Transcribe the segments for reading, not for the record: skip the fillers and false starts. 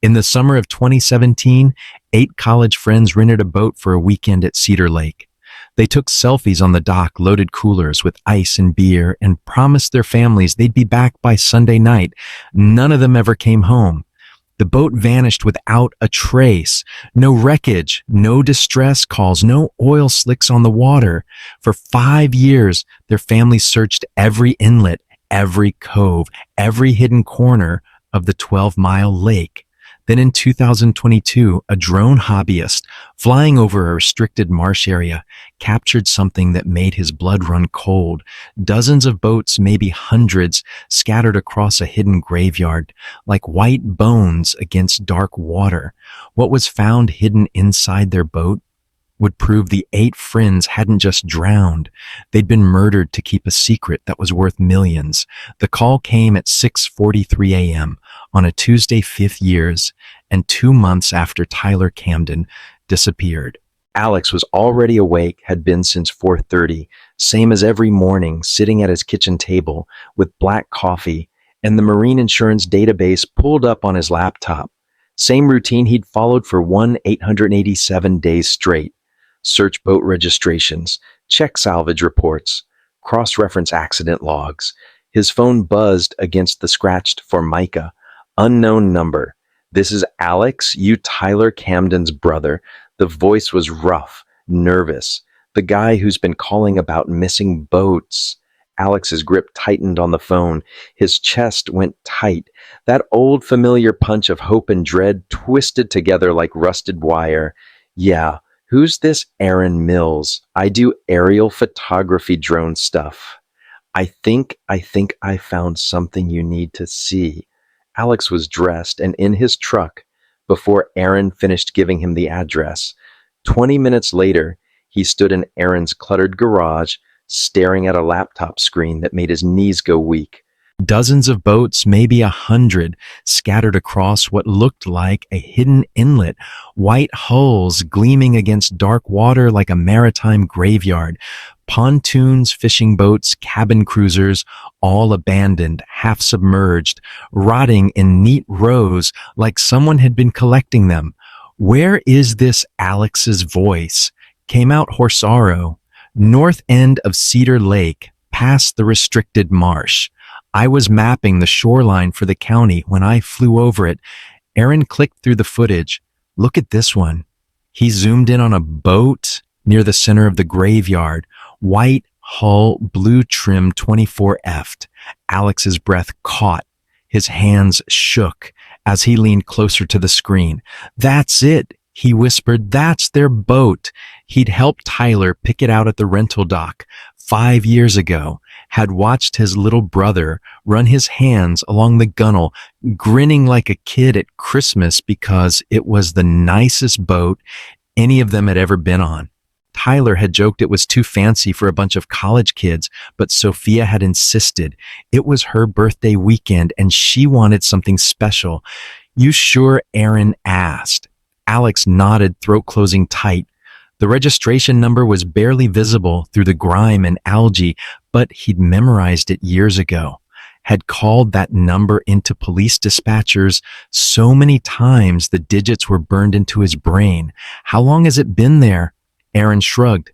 In the summer of 2017, 8 college friends rented a boat for a weekend at Cedar Lake. They took selfies on the dock, loaded coolers with ice and beer, and promised their families they'd be back by Sunday night. None of them ever came home. The boat vanished without a trace. No wreckage, no distress calls, no oil slicks on the water. For 5 years, their families searched every inlet, every cove, every hidden corner of the 12-mile lake. Then in 2022, a drone hobbyist flying over a restricted marsh area captured something that made his blood run cold. Dozens of boats, maybe hundreds, scattered across a hidden graveyard, like white bones against dark water. What was found hidden inside their boat would prove the 8 friends hadn't just drowned. They'd been murdered to keep a secret that was worth millions. The call came at 6:43 a.m. on a Tuesday, 5 years and 2 months after Tyler Camden disappeared. Alex was already awake, had been since 4:30, same as every morning, sitting at his kitchen table with black coffee and the marine insurance database pulled up on his laptop. Same routine he'd followed for 887 days straight. Search boat registrations, check salvage reports, cross-reference accident logs. His phone buzzed against the scratched Formica. Unknown number. "This is Alex, you Tyler Camden's brother." The voice was rough, nervous. "The guy who's been calling about missing boats." Alex's grip tightened on the phone. His chest went tight. That old familiar punch of hope and dread twisted together like rusted wire. "Yeah. Who's this Aaron Mills? I do aerial photography drone stuff. I think I found something you need to see." Alex was dressed and in his truck before Aaron finished giving him the address. 20 minutes later, he stood in Aaron's cluttered garage, staring at a laptop screen that made his knees go weak. Dozens of boats, maybe 100, scattered across what looked like a hidden inlet, white hulls gleaming against dark water like a maritime graveyard. Pontoons, fishing boats, cabin cruisers, all abandoned, half submerged, rotting in neat rows like someone had been collecting them. "Where is this Alex's voice?" Came out Horsaro, north end of Cedar Lake, past the restricted marsh. "I was mapping the shoreline for the county when I flew over it." Aaron clicked through the footage. "Look at this one." He zoomed in on a boat near the center of the graveyard. White hull, blue trim, 24F'd. Alex's breath caught. His hands shook as he leaned closer to the screen. "That's it," he whispered. "That's their boat." He'd helped Tyler pick it out at the rental dock 5 years ago, had watched his little brother run his hands along the gunnel, grinning like a kid at Christmas because it was the nicest boat any of them had ever been on. Tyler had joked it was too fancy for a bunch of college kids, but Sophia had insisted. It was her birthday weekend and she wanted something special. "You sure?" Aaron asked. Alex nodded, throat closing tight. The registration number was barely visible through the grime and algae, but he'd memorized it years ago. Had called that number into police dispatchers so many times the digits were burned into his brain. "How long has it been there?" Aaron shrugged.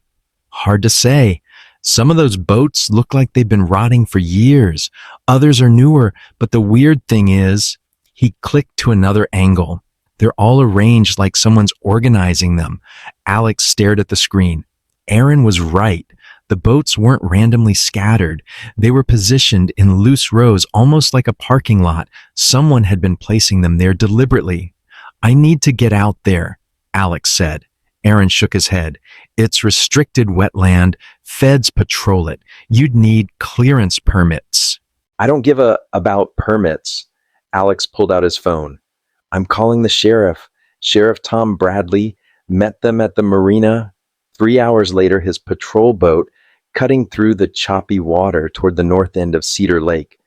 "Hard to say. Some of those boats look like they've been rotting for years. Others are newer, but the weird thing is," he clicked to another angle, "they're all arranged like someone's organizing them." Alex stared at the screen. Aaron was right. The boats weren't randomly scattered. They were positioned in loose rows, almost like a parking lot. Someone had been placing them there deliberately. "I need to get out there," Alex said. Aaron shook his head. "It's restricted wetland. Feds patrol it. You'd need clearance permits." "I don't give about permits." Alex pulled out his phone. "I'm calling the sheriff. Sheriff Tom Bradley met them at the marina." 3 hours later, his patrol boat cutting through the choppy water toward the north end of Cedar Lake.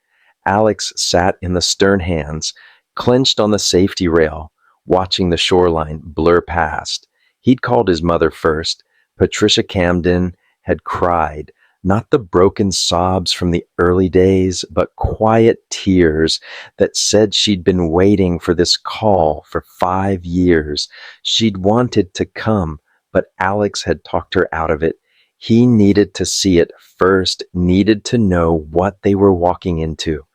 Alex sat in the stern hands, clenched on the safety rail, watching the shoreline blur past. He'd called his mother first. Patricia Camden had cried. Not the broken sobs from the early days, but quiet tears that said she'd been waiting for this call for 5 years. She'd wanted to come, but Alex had talked her out of it. He needed to see it first, needed to know what they were walking into.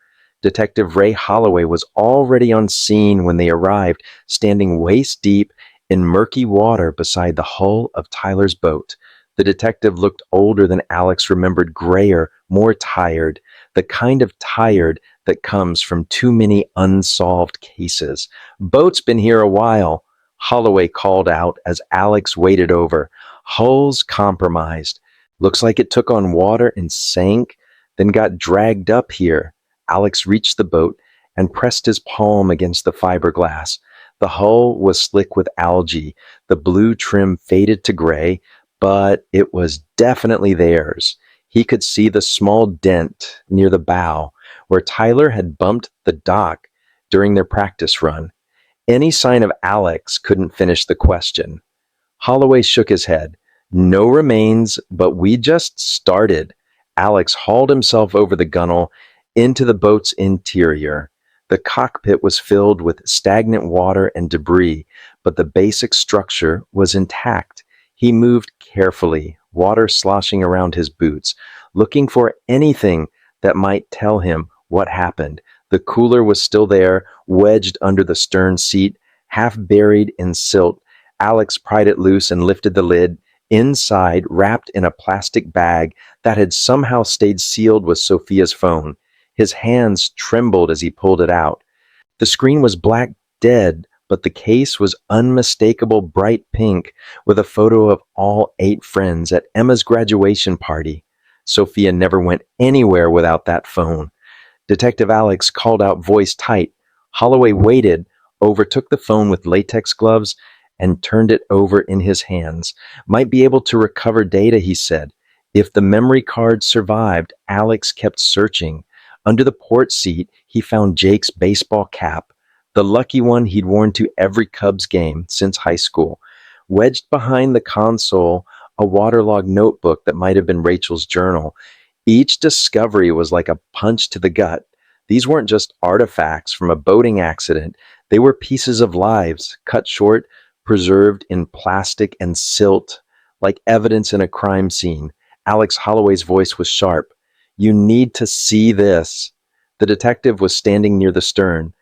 Detective Ray Holloway was already on scene when they arrived, standing waist deep in murky water beside the hull of Tyler's boat. The detective looked older than Alex remembered, grayer, more tired, the kind of tired that comes from too many unsolved cases. "Boat's been here a while," Holloway called out as Alex waded over. "Hull's compromised. Looks like it took on water and sank, then got dragged up here." Alex reached the boat and pressed his palm against the fiberglass. The hull was slick with algae. The blue trim faded to gray, but it was definitely theirs. He could see the small dent near the bow where Tyler had bumped the dock during their practice run. Any sign of Alex couldn't finish the question. Holloway shook his head. "No remains, but we just started." Alex hauled himself over the gunwale into the boat's interior. The cockpit was filled with stagnant water and debris, but the basic structure was intact. He moved carefully, water sloshing around his boots, looking for anything that might tell him what happened. The cooler was still there, wedged under the stern seat, half buried in silt. Alex pried it loose and lifted the lid. Inside, wrapped in a plastic bag that had somehow stayed sealed, was Sophia's phone. His hands trembled as he pulled it out. The screen was black dead, but the case was unmistakable bright pink with a photo of all 8 friends at Emma's graduation party. Sophia never went anywhere without that phone. Detective Alex called out, voice tight. Holloway waited, overtook the phone with latex gloves, and turned it over in his hands. "Might be able to recover data," he said. If the memory card survived, Alex kept searching. Under the port seat, he found Jake's baseball cap, the lucky one he'd worn to every Cubs game since high school. Wedged behind the console, a waterlogged notebook that might have been Rachel's journal. Each discovery was like a punch to the gut. These weren't just artifacts from a boating accident. They were pieces of lives, cut short, preserved in plastic and silt, like evidence in a crime scene. Alex Holloway's voice was sharp. "You need to see this." The detective was standing near the stern,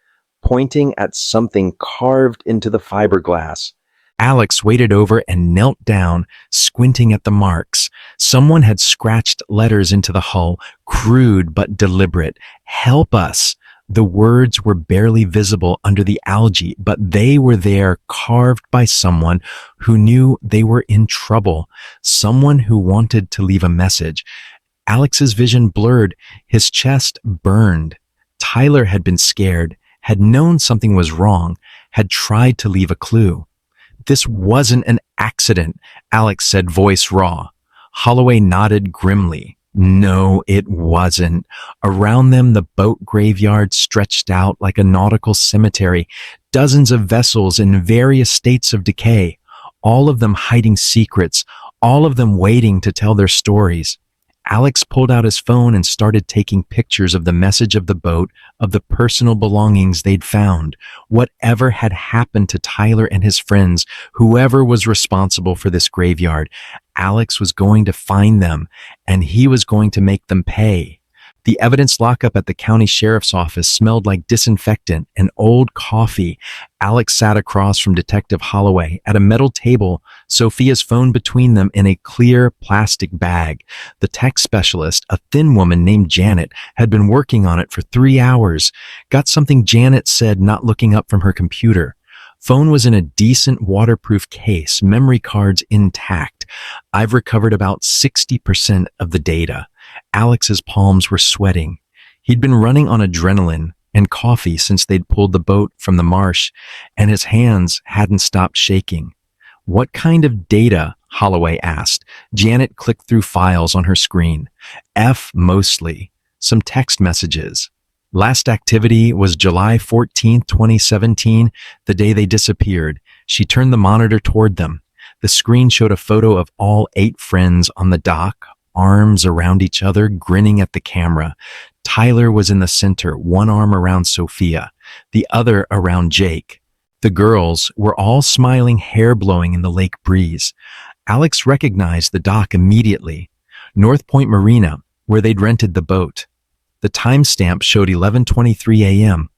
pointing at something carved into the fiberglass. Alex waded over and knelt down, squinting at the marks. Someone had scratched letters into the hull, crude but deliberate. "Help us." The words were barely visible under the algae, but they were there, carved by someone who knew they were in trouble, someone who wanted to leave a message. Alex's vision blurred, his chest burned. Tyler had been scared, had known something was wrong, had tried to leave a clue. "This wasn't an accident," Alex said, voice raw. Holloway nodded grimly. "No, it wasn't." Around them, the boat graveyard stretched out like a nautical cemetery, dozens of vessels in various states of decay, all of them hiding secrets, all of them waiting to tell their stories. Alex pulled out his phone and started taking pictures of the message of the boat, of the personal belongings they'd found. Whatever had happened to Tyler and his friends, whoever was responsible for this graveyard, Alex was going to find them, and he was going to make them pay. The evidence lockup at the county sheriff's office smelled like disinfectant and old coffee. Alex sat across from Detective Holloway at a metal table, Sophia's phone between them in a clear plastic bag. The tech specialist, a thin woman named Janet, had been working on it for 3 hours. Got something, Janet said, not looking up from her computer. Phone was in a decent waterproof case, memory cards intact. "I've recovered about 60% of the data." Alex's palms were sweating. He'd been running on adrenaline and coffee since they'd pulled the boat from the marsh, and his hands hadn't stopped shaking. "What kind of data?" Holloway asked. Janet clicked through files on her screen. "F mostly. Some text messages. Last activity was July 14th, 2017, the day they disappeared." She turned the monitor toward them. The screen showed a photo of all 8 friends on the dock, arms around each other, grinning at the camera. Tyler was in the center, one arm around Sophia, the other around Jake. The girls were all smiling, hair blowing in the lake breeze. Alex recognized the dock immediately. North Point Marina, where they'd rented the boat. The timestamp showed 11:23 a.m.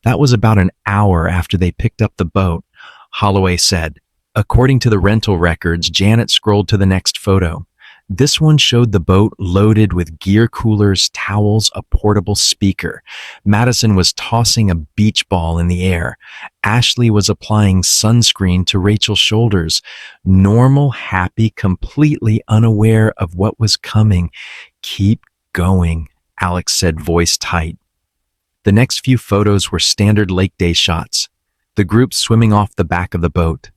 That was about an hour after they picked up the boat, Holloway said. According to the rental records, Janet scrolled to the next photo. This one showed the boat loaded with gear coolers, towels, a portable speaker. Madison was tossing a beach ball in the air. Ashley was applying sunscreen to Rachel's shoulders. Normal, happy, completely unaware of what was coming. "Keep going," Alex said, voice tight. The next few photos were standard lake day shots. The group swimming off the back of the boat.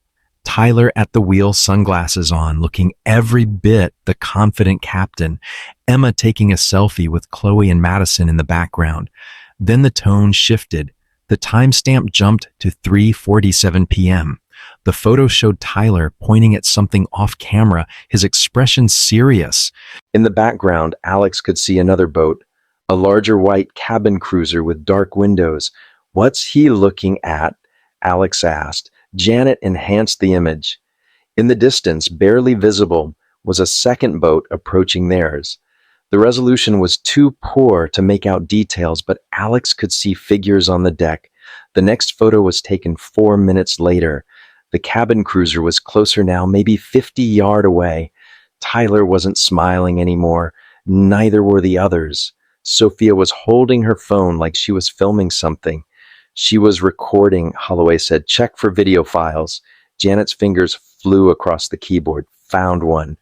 Tyler at the wheel, sunglasses on, looking every bit the confident captain. Emma taking a selfie with Chloe and Madison in the background. Then the tone shifted. The timestamp jumped to 3:47 p.m. The photo showed Tyler pointing at something off camera, his expression serious. In the background, Alex could see another boat, a larger white cabin cruiser with dark windows. "What's he looking at?" Alex asked. Janet enhanced the image. In the distance, barely visible, was a second boat approaching theirs. The resolution was too poor to make out details, but Alex could see figures on the deck. The next photo was taken 4 minutes later. The cabin cruiser was closer now, maybe 50 yards away. Tyler wasn't smiling anymore. Neither were the others. Sophia was holding her phone like she was filming something. "She was recording," Holloway said. "Check for video files." Janet's fingers flew across the keyboard. Found one.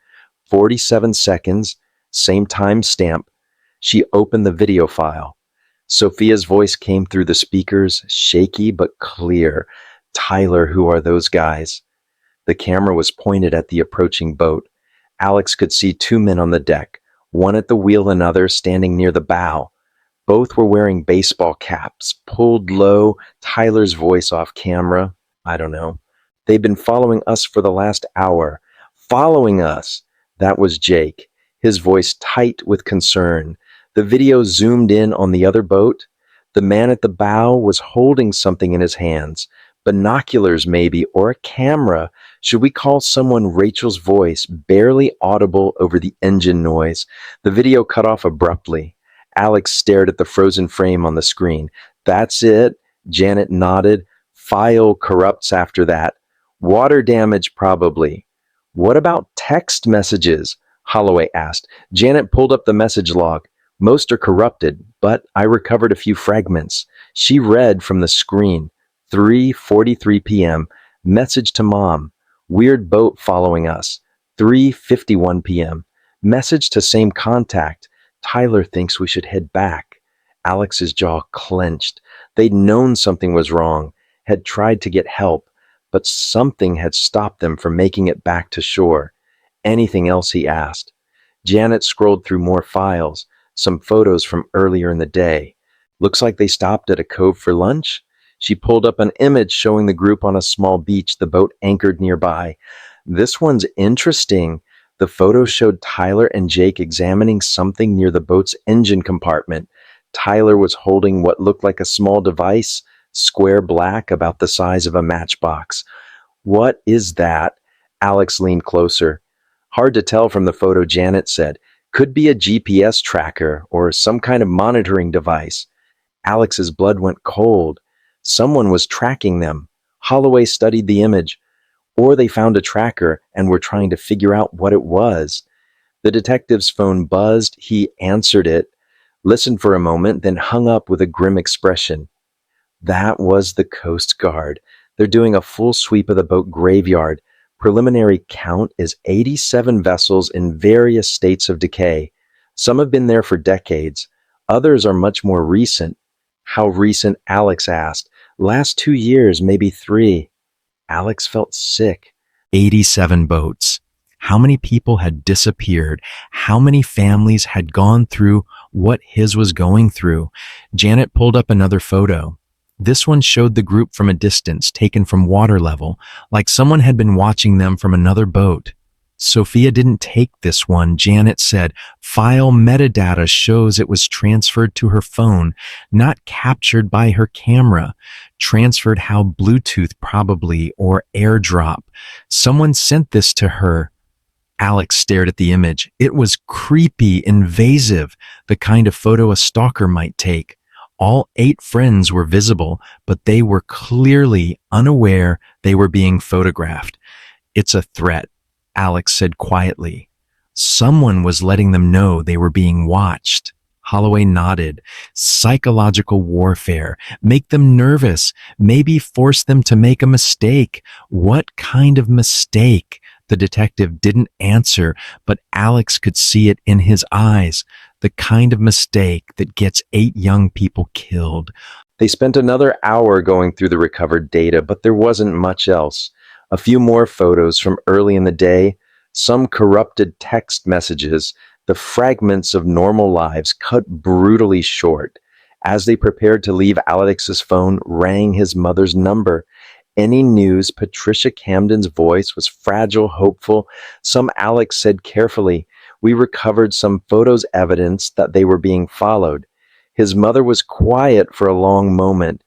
47 seconds, same time stamp. She opened the video file. Sophia's voice came through the speakers, shaky but clear. "Tyler, who are those guys?" The camera was pointed at the approaching boat. Alex could see 2 men on the deck, one at the wheel, another standing near the bow. Both were wearing baseball caps, pulled low. Tyler's voice off camera. "I don't know. They've been following us for the last hour." "Following us?" That was Jake, his voice tight with concern. The video zoomed in on the other boat. The man at the bow was holding something in his hands. Binoculars maybe, or a camera. Should we call someone? Rachel's voice, barely audible over the engine noise. The video cut off abruptly. Alex stared at the frozen frame on the screen. "That's it," Janet nodded. "File corrupts after that. Water damage probably." "What about text messages?" Holloway asked. Janet pulled up the message log. "Most are corrupted, but I recovered a few fragments." She read from the screen. 3:43 p.m. Message to mom. "Weird boat following us." 3:51 p.m. Message to same contact. "Tyler thinks we should head back." Alex's jaw clenched. They'd known something was wrong, had tried to get help, but something had stopped them from making it back to shore. "Anything else?" he asked. Janet scrolled through more files, some photos from earlier in the day. "Looks like they stopped at a cove for lunch." She pulled up an image showing the group on a small beach, the boat anchored nearby. "This one's interesting." The photo showed Tyler and Jake examining something near the boat's engine compartment. Tyler was holding what looked like a small device, square black, about the size of a matchbox. "What is that?" Alex leaned closer. "Hard to tell from the photo," Janet said. "Could be a GPS tracker or some kind of monitoring device." Alex's blood went cold. Someone was tracking them. Holloway studied the image. Or they found a tracker and were trying to figure out what it was. The detective's phone buzzed. He answered it, listened for a moment, then hung up with a grim expression. That was the Coast Guard. They're doing a full sweep of the boat graveyard. Preliminary count is 87 vessels in various states of decay. Some have been there for decades. Others are much more recent. How recent? Alex asked. Last 2 years, maybe 3. Alex felt sick. 87 boats. How many people had disappeared? How many families had gone through what his was going through? Janet pulled up another photo. This one showed the group from a distance, taken from water level, like someone had been watching them from another boat. Sophia didn't take this one, Janet said. File metadata shows it was transferred to her phone, not captured by her camera. Transferred how? Bluetooth probably, or AirDrop. Someone sent this to her. Alex stared at the image. It was creepy, invasive, the kind of photo a stalker might take. All 8 friends were visible, but they were clearly unaware they were being photographed. It's a threat, Alex said quietly. Someone was letting them know they were being watched. Holloway nodded. Psychological warfare. Make them nervous. Maybe force them to make a mistake. What kind of mistake? The detective didn't answer, but Alex could see it in his eyes. The kind of mistake that gets 8 young people killed. They spent another hour going through the recovered data, but there wasn't much else. A few more photos from early in the day, some corrupted text messages, the fragments of normal lives cut brutally short. As they prepared to leave, Alex's phone rang his mother's number. Any news? Patricia Camden's voice was fragile, hopeful. Some Alex said carefully, "We recovered some photos evidence that they were being followed." His mother was quiet for a long moment.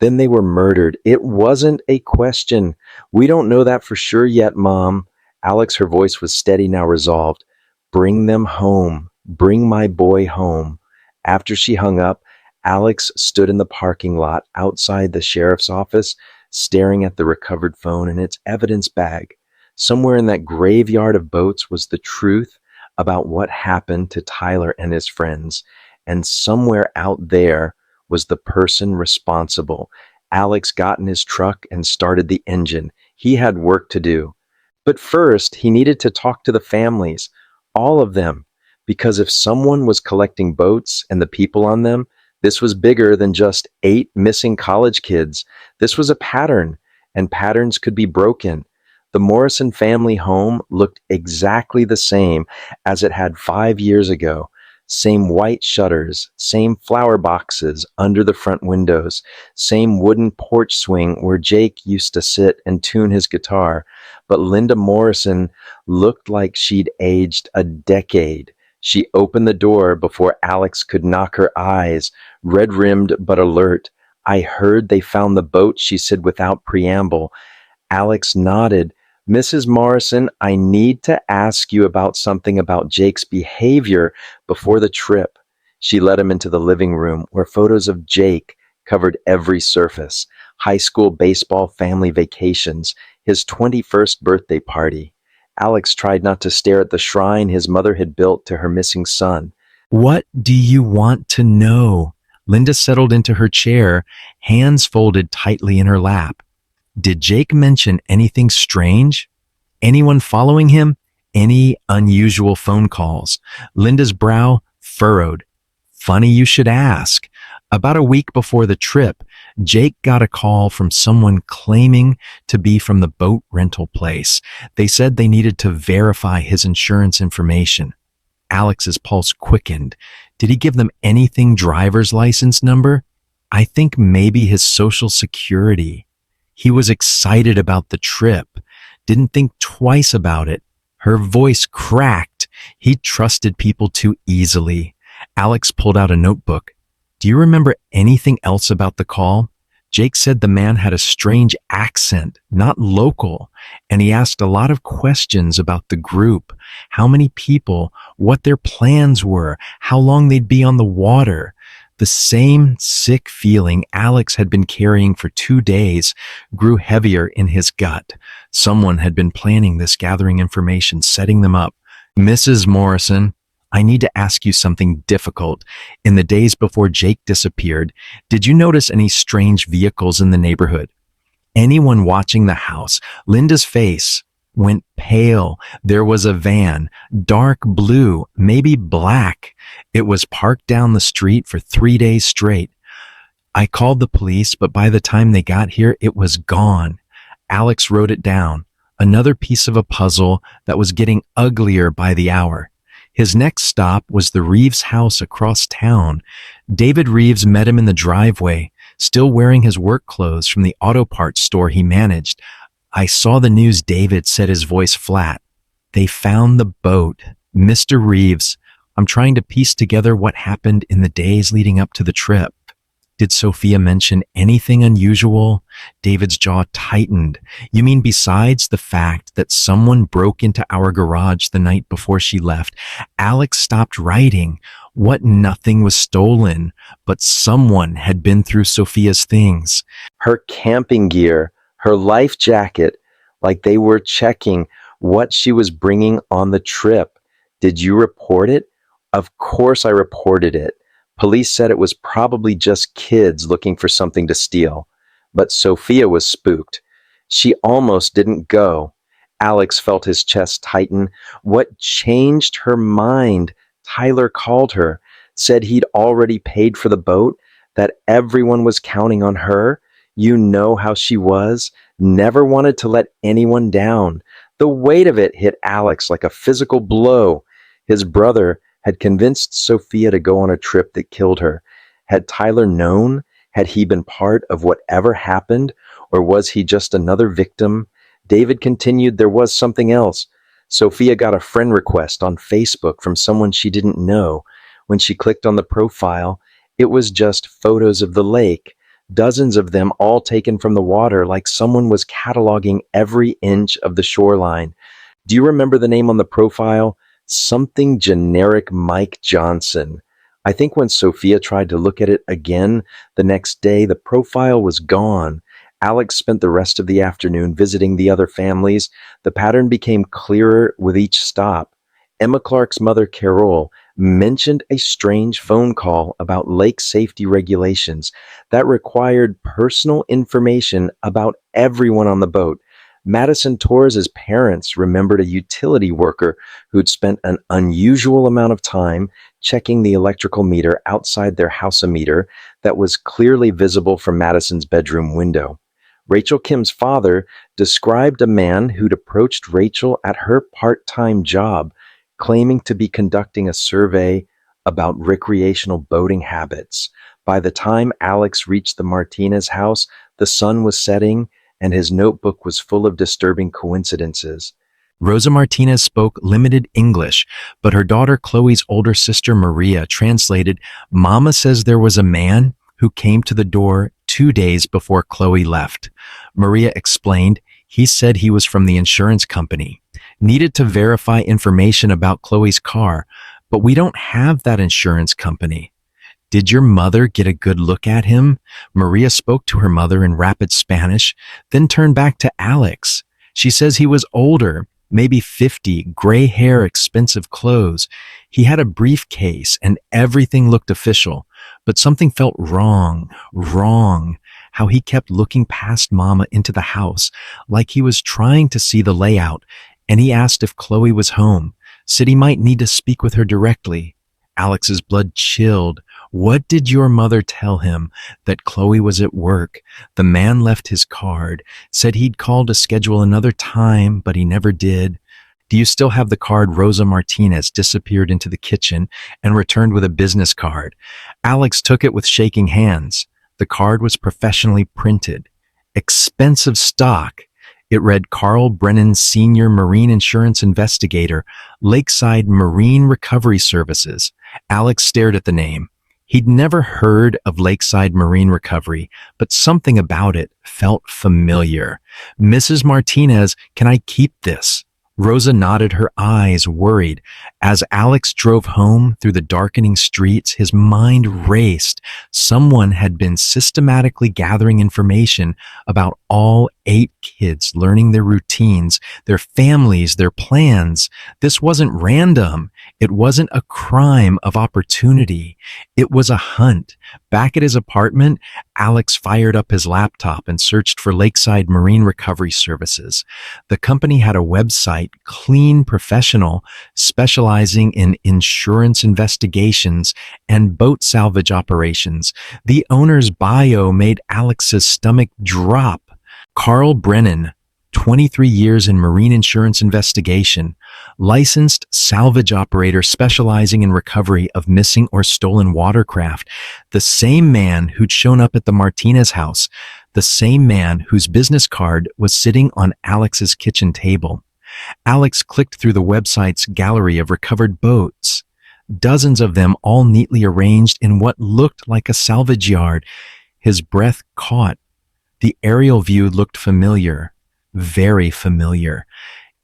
Then they were murdered. It wasn't a question. "We don't know that for sure yet, Mom." Alex, her voice was steady, now resolved. "Bring them home. Bring my boy home." After she hung up, Alex stood in the parking lot outside the sheriff's office, staring at the recovered phone and its evidence bag. Somewhere in that graveyard of boats was the truth about what happened to Tyler and his friends. And somewhere out there was the person responsible. Alex got in his truck and started the engine. He had work to do. But first, he needed to talk to the families, all of them, because if someone was collecting boats and the people on them, this was bigger than just 8 missing college kids. This was a pattern, and patterns could be broken. The Morrison family home looked exactly the same as it had 5 years ago. Same white shutters, same flower boxes under the front windows, same wooden porch swing where Jake used to sit and tune his guitar. But Linda Morrison looked like she'd aged a decade. She opened the door before Alex could knock her eyes, red-rimmed but alert. "I heard they found the boat," she said without preamble. Alex nodded. "Mrs. Morrison, I need to ask you about something about Jake's behavior before the trip." She led him into the living room where photos of Jake covered every surface. High school baseball, family vacations, his 21st birthday party. Alex tried not to stare at the shrine his mother had built to her missing son. "What do you want to know?" Linda settled into her chair, hands folded tightly in her lap. "Did Jake mention anything strange? Anyone following him? Any unusual phone calls?" Linda's brow furrowed. "Funny you should ask. About a week before the trip, Jake got a call from someone claiming to be from the boat rental place. They said they needed to verify his insurance information." Alex's pulse quickened. Did he give them anything? Driver's license number? I think maybe his social security. He was excited about the trip. Didn't think twice about it. Her voice cracked. He trusted people too easily. Alex pulled out a notebook. "Do you remember anything else about the call?" Jake said the man had a strange accent, not local, and he asked a lot of questions about the group, how many people, what their plans were, how long they'd be on the water. The same sick feeling Alex had been carrying for 2 days grew heavier in his gut. Someone had been planning this, gathering information, setting them up. "Mrs. Morrison, I need to ask you something difficult. In the days before Jake disappeared, did you notice any strange vehicles in the neighborhood? Anyone watching the house?" Linda's face went pale. There was a van, dark blue, maybe black. It was parked down the street for 3 days straight. "I called the police, but by the time they got here, it was gone." Alex wrote it down. Another piece of a puzzle that was getting uglier by the hour. His next stop was the Reeves house across town. David Reeves met him in the driveway, still wearing his work clothes from the auto parts store he managed. "I saw the news," David said, his voice flat. They found the boat. Mr. Reeves, I'm trying to piece together what happened in the days leading up to the trip. Did Sophia mention anything unusual? David's jaw tightened. You mean besides the fact that someone broke into our garage the night before she left, Alex stopped writing? What nothing was stolen, but someone had been through Sophia's things. Her camping gear, her life jacket, like they were checking what she was bringing on the trip. Did you report it? Of course I reported it. Police said it was probably just kids looking for something to steal. But Sophia was spooked. She almost didn't go. Alex felt his chest tighten. What changed her mind? Tyler called her, said he'd already paid for the boat, that everyone was counting on her. You know how she was, never wanted to let anyone down. The weight of it hit Alex like a physical blow. His brother had convinced Sophia to go on a trip that killed her. Had Tyler known? Had he been part of whatever happened? Or was he just another victim? David continued there was something else. Sophia got a friend request on Facebook from someone she didn't know. When she clicked on the profile, it was just photos of the lake, dozens of them all taken from the water, like someone was cataloging every inch of the shoreline. Do you remember the name on the profile? Something generic Mike Johnson. I think when Sophia tried to look at it again the next day, the profile was gone. Alex spent the rest of the afternoon visiting the other families. The pattern became clearer with each stop. Emma Clark's mother, Carol, mentioned a strange phone call about lake safety regulations that required personal information about everyone on the boat. Madison Torres's parents remembered a utility worker who'd spent an unusual amount of time checking the electrical meter outside their house-a-meter that was clearly visible from Madison's bedroom window. Rachel Kim's father described a man who'd approached Rachel at her part-time job, claiming to be conducting a survey about recreational boating habits. By the time Alex reached the Martinez house, the sun was setting, and his notebook was full of disturbing coincidences. Rosa Martinez spoke limited English, but her daughter Chloe's older sister Maria translated, "Mama says there was a man who came to the door 2 days before Chloe left." Maria explained, he said he was from the insurance company, needed to verify information about Chloe's car, but we don't have that insurance company. Did your mother get a good look at him? Maria spoke to her mother in rapid Spanish, then turned back to Alex. She says he was older, maybe 50, gray hair, expensive clothes. He had a briefcase and everything looked official, but something felt wrong. How he kept looking past Mama into the house, like he was trying to see the layout, and he asked if Chloe was home, said he might need to speak with her directly. Alex's blood chilled. What did your mother tell him? That Chloe was at work. The man left his card, said he'd call to schedule another time, but he never did. Do you still have the card? Rosa Martinez disappeared into the kitchen and returned with a business card. Alex took it with shaking hands. The card was professionally printed. Expensive stock. It read Carl Brennan, Senior Marine Insurance Investigator, Lakeside Marine Recovery Services. Alex stared at the name. He'd never heard of Lakeside Marine Recovery, but something about it felt familiar. "Mrs. Martinez, can I keep this?" Rosa nodded, her eyes worried. As Alex drove home through the darkening streets, his mind raced. Someone had been systematically gathering information about all 8 kids, learning their routines, their families, their plans. This wasn't random. It wasn't a crime of opportunity. It was a hunt. Back at his apartment, Alex fired up his laptop and searched for Lakeside Marine Recovery Services. The company had a website, clean, professional, specializing in insurance investigations and boat salvage operations. The owner's bio made Alex's stomach drop. Carl Brennan, 23 years in marine insurance investigation, licensed salvage operator specializing in recovery of missing or stolen watercraft, the same man who'd shown up at the Martinez house, the same man whose business card was sitting on Alex's kitchen table. Alex clicked through the website's gallery of recovered boats, dozens of them all neatly arranged in what looked like a salvage yard. His breath caught. The aerial view looked familiar, very familiar.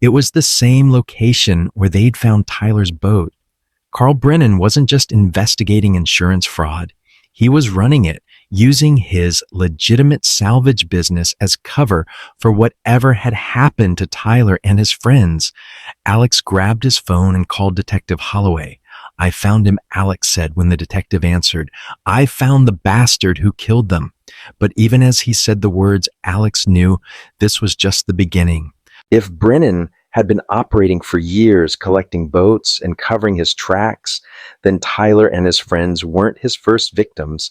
It was the same location where they'd found Tyler's boat. Carl Brennan wasn't just investigating insurance fraud. He was running it, using his legitimate salvage business as cover for whatever had happened to Tyler and his friends. Alex grabbed his phone and called Detective Holloway. "I found him," Alex said when the detective answered. "I found the bastard who killed them." But even as he said the words, Alex knew this was just the beginning. If Brennan had been operating for years, collecting boats and covering his tracks, then Tyler and his friends weren't his first victims.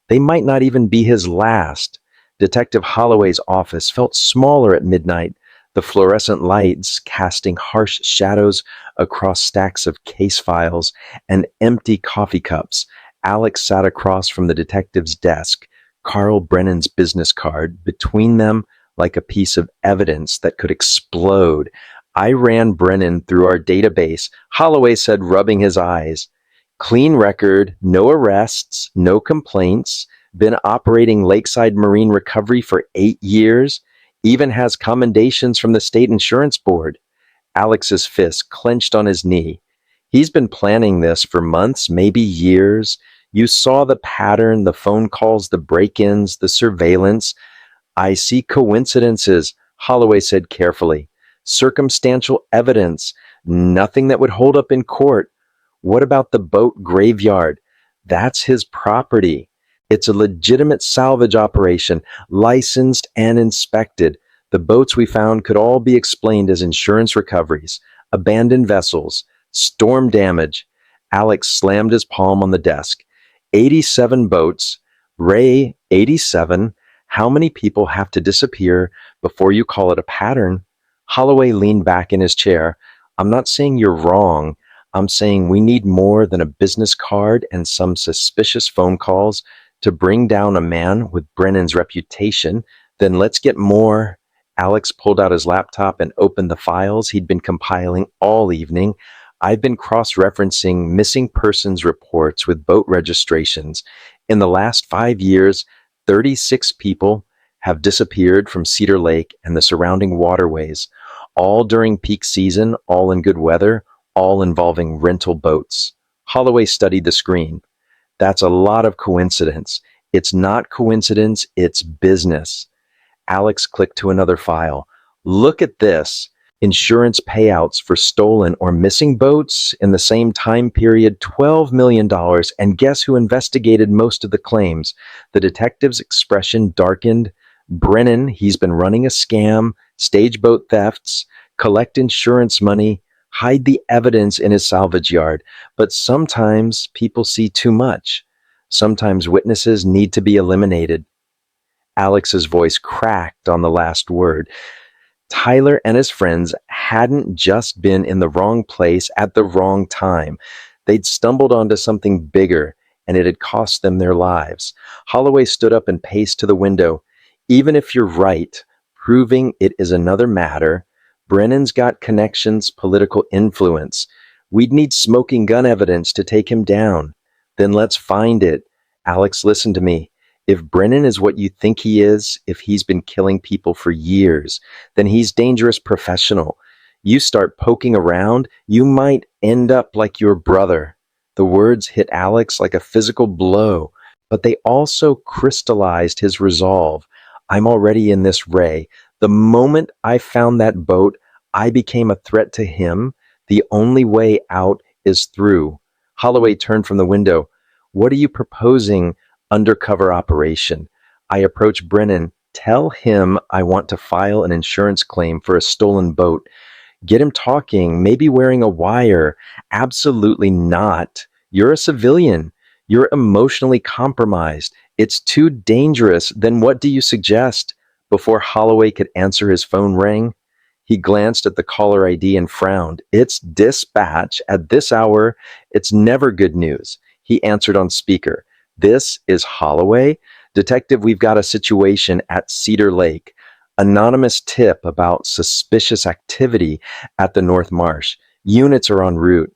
They might not even be his last. Detective Holloway's office felt smaller at midnight, the fluorescent lights casting harsh shadows across stacks of case files and empty coffee cups. Alex sat across from the detective's desk, Carl Brennan's business card between them like a piece of evidence that could explode. "I ran Brennan through our database," Holloway said, rubbing his eyes. "Clean record, no arrests, no complaints, been operating Lakeside Marine Recovery for 8 years, even has commendations from the state insurance board." Alex's fist clenched on his knee. "He's been planning this for months, maybe years. You saw the pattern, the phone calls, the break-ins, the surveillance." "I see coincidences," Holloway said carefully. "Circumstantial evidence, nothing that would hold up in court." "What about the boat graveyard?" "That's his property. It's a legitimate salvage operation, licensed and inspected. The boats we found could all be explained as insurance recoveries, abandoned vessels, storm damage." Alex slammed his palm on the desk. 87 boats. Ray, 87. How many people have to disappear before you call it a pattern? Holloway leaned back in his chair. "I'm not saying you're wrong. I'm saying we need more than a business card and some suspicious phone calls to bring down a man with Brennan's reputation. Then let's get more." Alex pulled out his laptop and opened the files he'd been compiling all evening. "I've been cross-referencing missing persons reports with boat registrations. In the last 5 years, 36 people have disappeared from Cedar Lake and the surrounding waterways, all during peak season, all in good weather, all involving rental boats." Holloway studied the screen. "That's a lot of coincidence. It's not coincidence, it's business." Alex clicked to another file. "Look at this. Insurance payouts for stolen or missing boats in the same time period, $12 million. And guess who investigated most of the claims?" The detective's expression darkened. "Brennan, he's been running a scam, stage boat thefts, collect insurance money, hide the evidence in his salvage yard. But sometimes people see too much. Sometimes witnesses need to be eliminated." Alex's voice cracked on the last word. Tyler and his friends hadn't just been in the wrong place at the wrong time. They'd stumbled onto something bigger, and it had cost them their lives. Holloway stood up and paced to the window. "Even if you're right, proving it is another matter. Brennan's got connections, political influence. We'd need smoking gun evidence to take him down. Then let's find it." "Alex, listen to me. If Brennan is what you think he is, if he's been killing people for years, then he's dangerous professional. You start poking around, you might end up like your brother." The words hit Alex like a physical blow, but they also crystallized his resolve. "I'm already in this, Ray. The moment I found that boat, I became a threat to him. The only way out is through." Holloway turned from the window. "What are you proposing?" "Undercover operation. I approach Brennan, tell him I want to file an insurance claim for a stolen boat. Get him talking, maybe wearing a wire." "Absolutely not. You're a civilian. You're emotionally compromised. It's too dangerous. Then what do you suggest?" Before Holloway could answer, his phone rang. He glanced at the caller ID and frowned. "It's dispatch. At this hour, it's never good news." He answered on speaker. "This is Holloway. Detective, we've got a situation at Cedar Lake. Anonymous tip about suspicious activity at the North Marsh. Units are en route.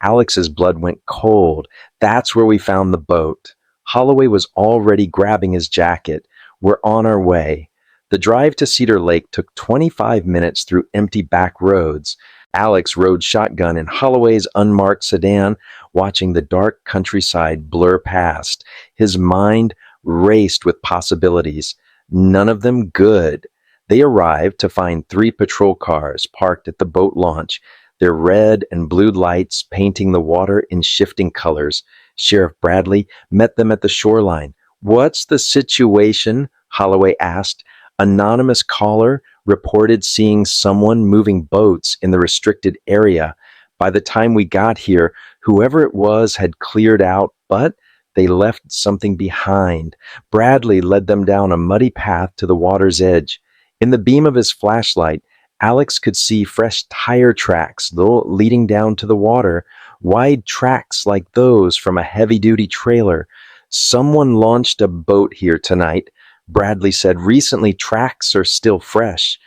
Alex's blood went cold. That's where we found the boat. Holloway was already grabbing his jacket. We're on our way. The drive to Cedar Lake took 25 minutes through empty back roads. Alex rode shotgun in Holloway's unmarked sedan, watching the dark countryside blur past. His mind raced with possibilities, none of them good. They arrived to find 3 patrol cars parked at the boat launch, their red and blue lights painting the water in shifting colors. Sheriff Bradley met them at the shoreline. "What's the situation?" Holloway asked. Anonymous caller reported seeing someone moving boats in the restricted area. By the time we got here, whoever it was had cleared out, but they left something behind. Bradley led them down a muddy path to the water's edge. In the beam of his flashlight, Alex could see fresh tire tracks leading down to the water, wide tracks like those from a heavy-duty trailer. "Someone launched a boat here tonight," Bradley said. "Recently, tracks are still fresh."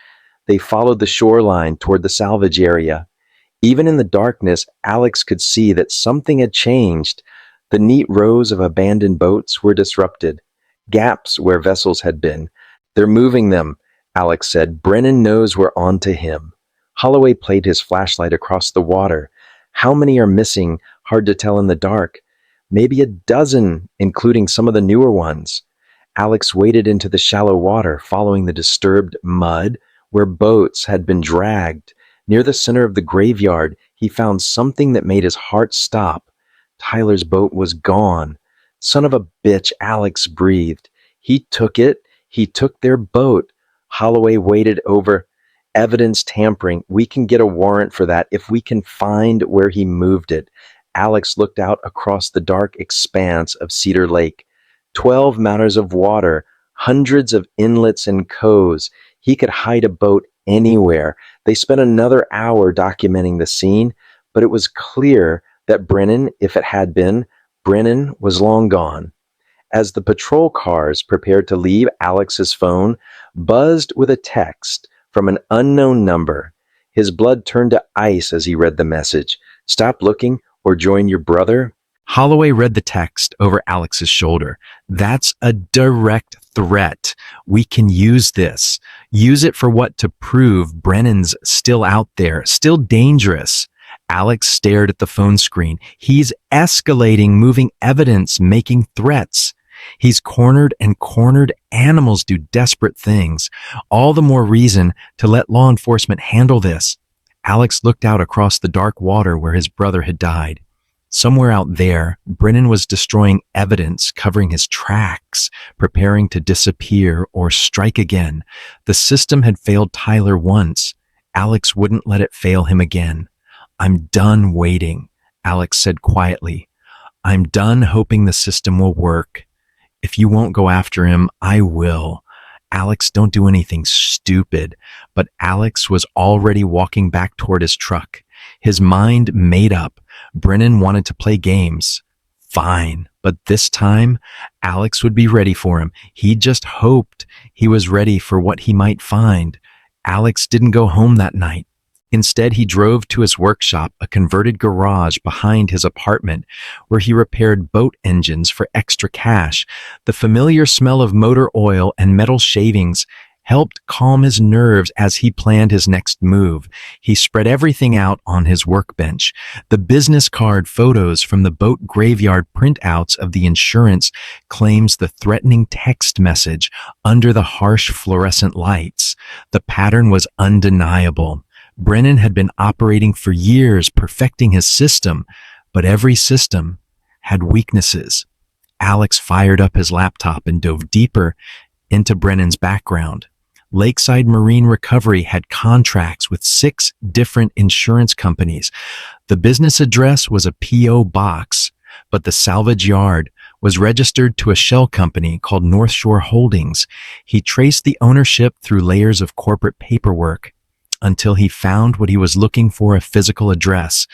They followed the shoreline toward the salvage area. Even in the darkness, Alex could see that something had changed. The neat rows of abandoned boats were disrupted, gaps where vessels had been. "They're moving them," Alex said. "Brennan knows we're on to him." Holloway played his flashlight across the water. "How many are missing? Hard to tell in the dark." "Maybe a dozen, including some of the newer ones." Alex waded into the shallow water, following the disturbed mud where boats had been dragged. Near the center of the graveyard, he found something that made his heart stop. Tyler's boat was gone. "Son of a bitch," Alex breathed. "He took it. He took their boat." Holloway waded over. "Evidence tampering. We can get a warrant for that if we can find where he moved it." Alex looked out across the dark expanse of Cedar Lake. 12 matters of water, hundreds of inlets and coves. He could hide a boat anywhere. They spent another hour documenting the scene, but it was clear that Brennan, if it had been, Brennan was long gone. As the patrol cars prepared to leave, Alex's phone buzzed with a text from an unknown number. His blood turned to ice as he read the message. "Stop looking or join your brother." Holloway read the text over Alex's shoulder. "That's a direct threat. We can use this. Use it for what? To prove Brennan's still out there, still dangerous." Alex stared at the phone screen. "He's escalating, moving evidence, making threats. He's cornered, and cornered animals do desperate things. All the more reason to let law enforcement handle this." Alex looked out across the dark water where his brother had died. Somewhere out there, Brennan was destroying evidence, covering his tracks, preparing to disappear or strike again. The system had failed Tyler once. Alex wouldn't let it fail him again. "I'm done waiting," Alex said quietly. "I'm done hoping the system will work. If you won't go after him, I will." "Alex, don't do anything stupid." But Alex was already walking back toward his truck. His mind made up. Brennan wanted to play games. Fine. But this time, Alex would be ready for him. He just hoped he was ready for what he might find. Alex didn't go home that night. Instead, he drove to his workshop, a converted garage behind his apartment, where he repaired boat engines for extra cash. The familiar smell of motor oil and metal shavings helped calm his nerves as he planned his next move. He spread everything out on his workbench. The business card photos from the boat graveyard printouts of the insurance claims the threatening text message under the harsh fluorescent lights. The pattern was undeniable. Brennan had been operating for years, perfecting his system, but every system had weaknesses. Alex fired up his laptop and dove deeper into Brennan's background. Lakeside Marine Recovery had contracts with 6 different insurance companies. The business address was a P.O. box, but the salvage yard was registered to a shell company called North Shore Holdings. He traced the ownership through layers of corporate paperwork until he found what he was looking for: a physical address.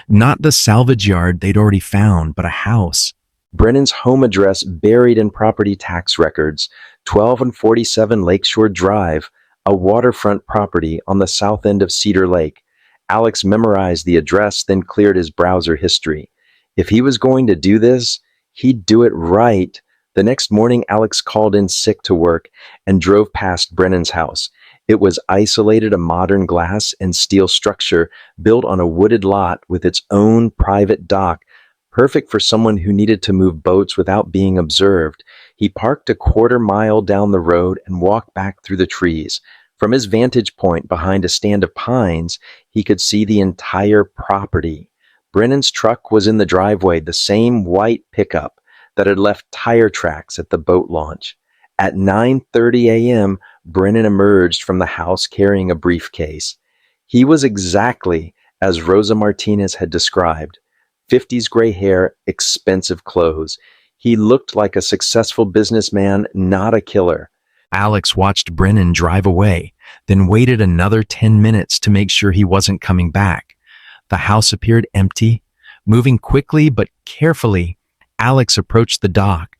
Not the salvage yard they'd already found, but a house. Brennan's home address buried in property tax records, 12 and 47 Lakeshore Drive, a waterfront property on the south end of Cedar Lake. Alex memorized the address, then cleared his browser history. If he was going to do this, he'd do it right. The next morning, Alex called in sick to work and drove past Brennan's house. It was isolated, a modern glass and steel structure built on a wooded lot with its own private dock, perfect for someone who needed to move boats without being observed. He parked a quarter-mile down the road and walked back through the trees. From his vantage point behind a stand of pines, he could see the entire property. Brennan's truck was in the driveway, the same white pickup that had left tire tracks at the boat launch. At 9:30 a.m., Brennan emerged from the house carrying a briefcase. He was exactly as Rosa Martinez had described. 50s gray hair, expensive clothes. He looked like a successful businessman, not a killer. Alex watched Brennan drive away, then waited another 10 minutes to make sure he wasn't coming back. The house appeared empty. Moving quickly but carefully, Alex approached the dock.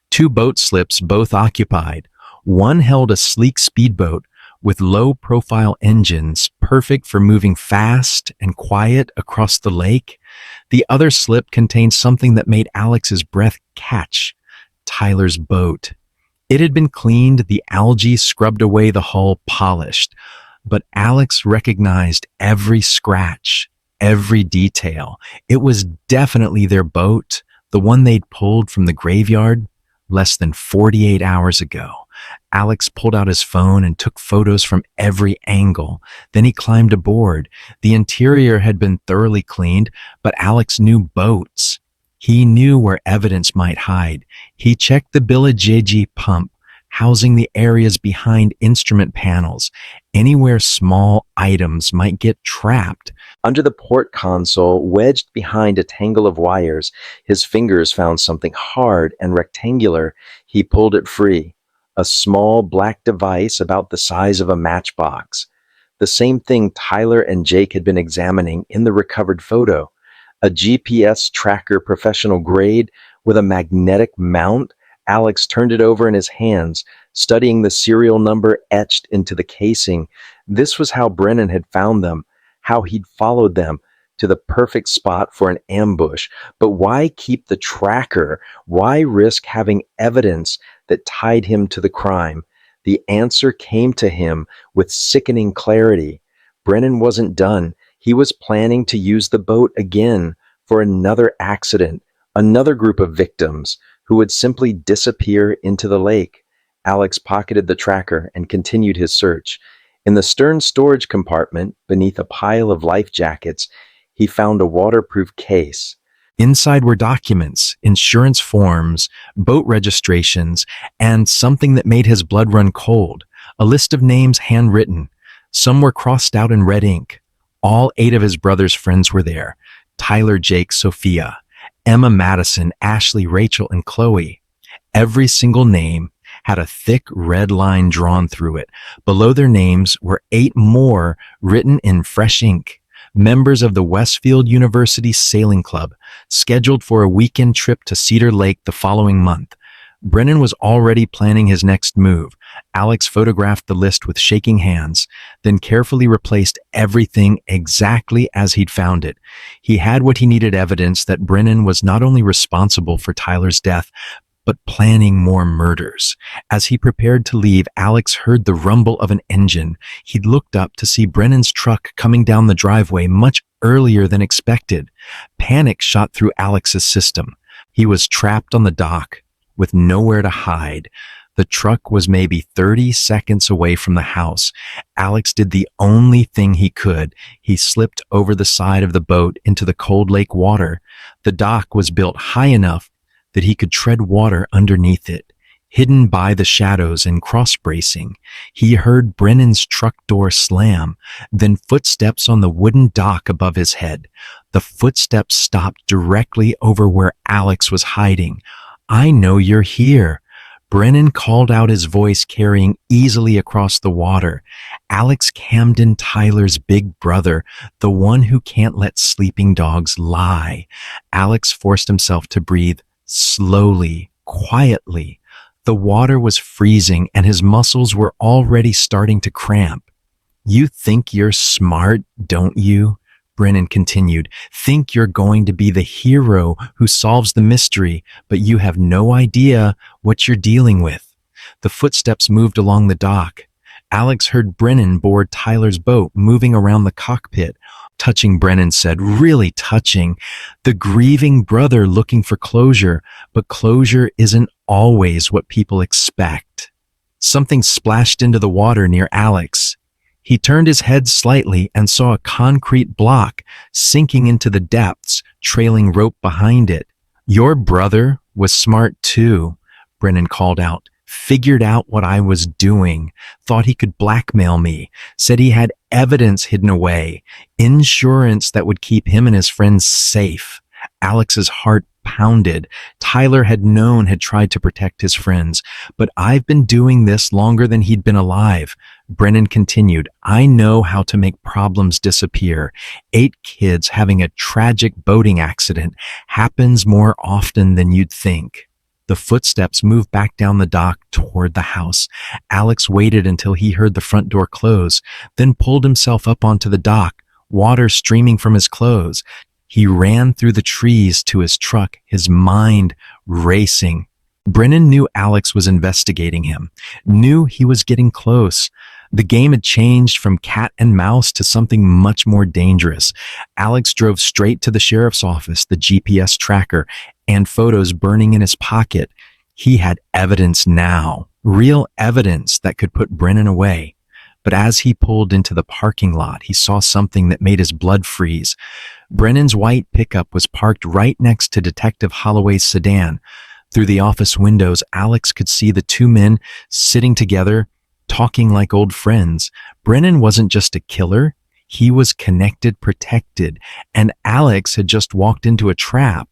Two boat slips, both occupied. One held a sleek speedboat with low-profile engines, perfect for moving fast and quiet across the lake. The other slip contained something that made Alex's breath catch: Tyler's boat. It had been cleaned, the algae scrubbed away, the hull polished. But Alex recognized every scratch, every detail. It was definitely their boat, the one they'd pulled from the graveyard less than 48 hours ago. Alex pulled out his phone and took photos from every angle. Then he climbed aboard. The interior had been thoroughly cleaned, but Alex knew boats. He knew where evidence might hide. He checked the bilge pump, housing the areas behind instrument panels, anywhere small items might get trapped. Under the port console, wedged behind a tangle of wires, his fingers found something hard and rectangular. He pulled it free. A small black device about the size of a matchbox. The same thing Tyler and Jake had been examining in the recovered photo. A GPS tracker, professional grade, with a magnetic mount. Alex turned it over in his hands, studying the serial number etched into the casing. This was how Brennan had found them, how he'd followed them to the perfect spot for an ambush. But why keep the tracker? Why risk having evidence that tied him to the crime? The answer came to him with sickening clarity. Brennan wasn't done. He was planning to use the boat again for another accident, another group of victims who would simply disappear into the lake. Alex pocketed the tracker and continued his search. In the stern storage compartment, beneath a pile of life jackets, he found a waterproof case. Inside were documents, insurance forms, boat registrations, and something that made his blood run cold: a list of names handwritten. Some were crossed out in red ink. All 8 of his brother's friends were there: Tyler, Jake, Sophia, Emma, Madison, Ashley, Rachel, and Chloe. Every single name had a thick red line drawn through it. Below their names were 8 more written in fresh ink. Members of the Westfield University Sailing Club, scheduled for a weekend trip to Cedar Lake the following month. Brennan was already planning his next move. Alex photographed the list with shaking hands, then carefully replaced everything exactly as he'd found it. He had what he needed: evidence that Brennan was not only responsible for Tyler's death, but planning more murders. As he prepared to leave, Alex heard the rumble of an engine. He'd looked up to see Brennan's truck coming down the driveway much earlier than expected. Panic shot through Alex's system. He was trapped on the dock with nowhere to hide. The truck was maybe 30 seconds away from the house. Alex did the only thing he could. He slipped over the side of the boat into the cold lake water. The dock was built high enough that he could tread water underneath it. Hidden by the shadows and cross-bracing, he heard Brennan's truck door slam, then footsteps on the wooden dock above his head. The footsteps stopped directly over where Alex was hiding. "I know you're here." Brennan called out, his voice carrying easily across the water. Alex Camden, Tyler's big brother, the one who can't let sleeping dogs lie. Alex forced himself to breathe slowly, quietly. The water was freezing and his muscles were already starting to cramp. You think you're smart, don't you? Brennan continued. Think you're going to be the hero who solves the mystery, but you have no idea what you're dealing with. The footsteps moved along the dock. Alex heard Brennan board Tyler's boat, moving around the cockpit. Touching, Brennan said, really touching. The grieving brother looking for closure, but closure isn't always what people expect. Something splashed into the water near Alex. He turned his head slightly and saw a concrete block sinking into the depths, trailing rope behind it. Your brother was smart too, Brennan called out. Figured out what I was doing, thought he could blackmail me, said he had evidence hidden away, insurance that would keep him and his friends safe. Alex's heart pounded. Tyler had tried to protect his friends, but I've been doing this longer than he'd been alive. Brennan continued, I know how to make problems disappear. 8 kids having a tragic boating accident happens more often than you'd think. The footsteps moved back down the dock toward the house. Alex waited until he heard the front door close, then pulled himself up onto the dock, water streaming from his clothes. He ran through the trees to his truck, his mind racing. Brennan knew Alex was investigating him, knew he was getting close. The game had changed from cat and mouse to something much more dangerous. Alex drove straight to the sheriff's office, the GPS tracker, and photos burning in his pocket. He had evidence now, real evidence that could put Brennan away. But as he pulled into the parking lot, he saw something that made his blood freeze. Brennan's white pickup was parked right next to Detective Holloway's sedan. Through the office windows, Alex could see the 2 men sitting together, talking like old friends. Brennan wasn't just a killer. He was connected, protected, and Alex had just walked into a trap.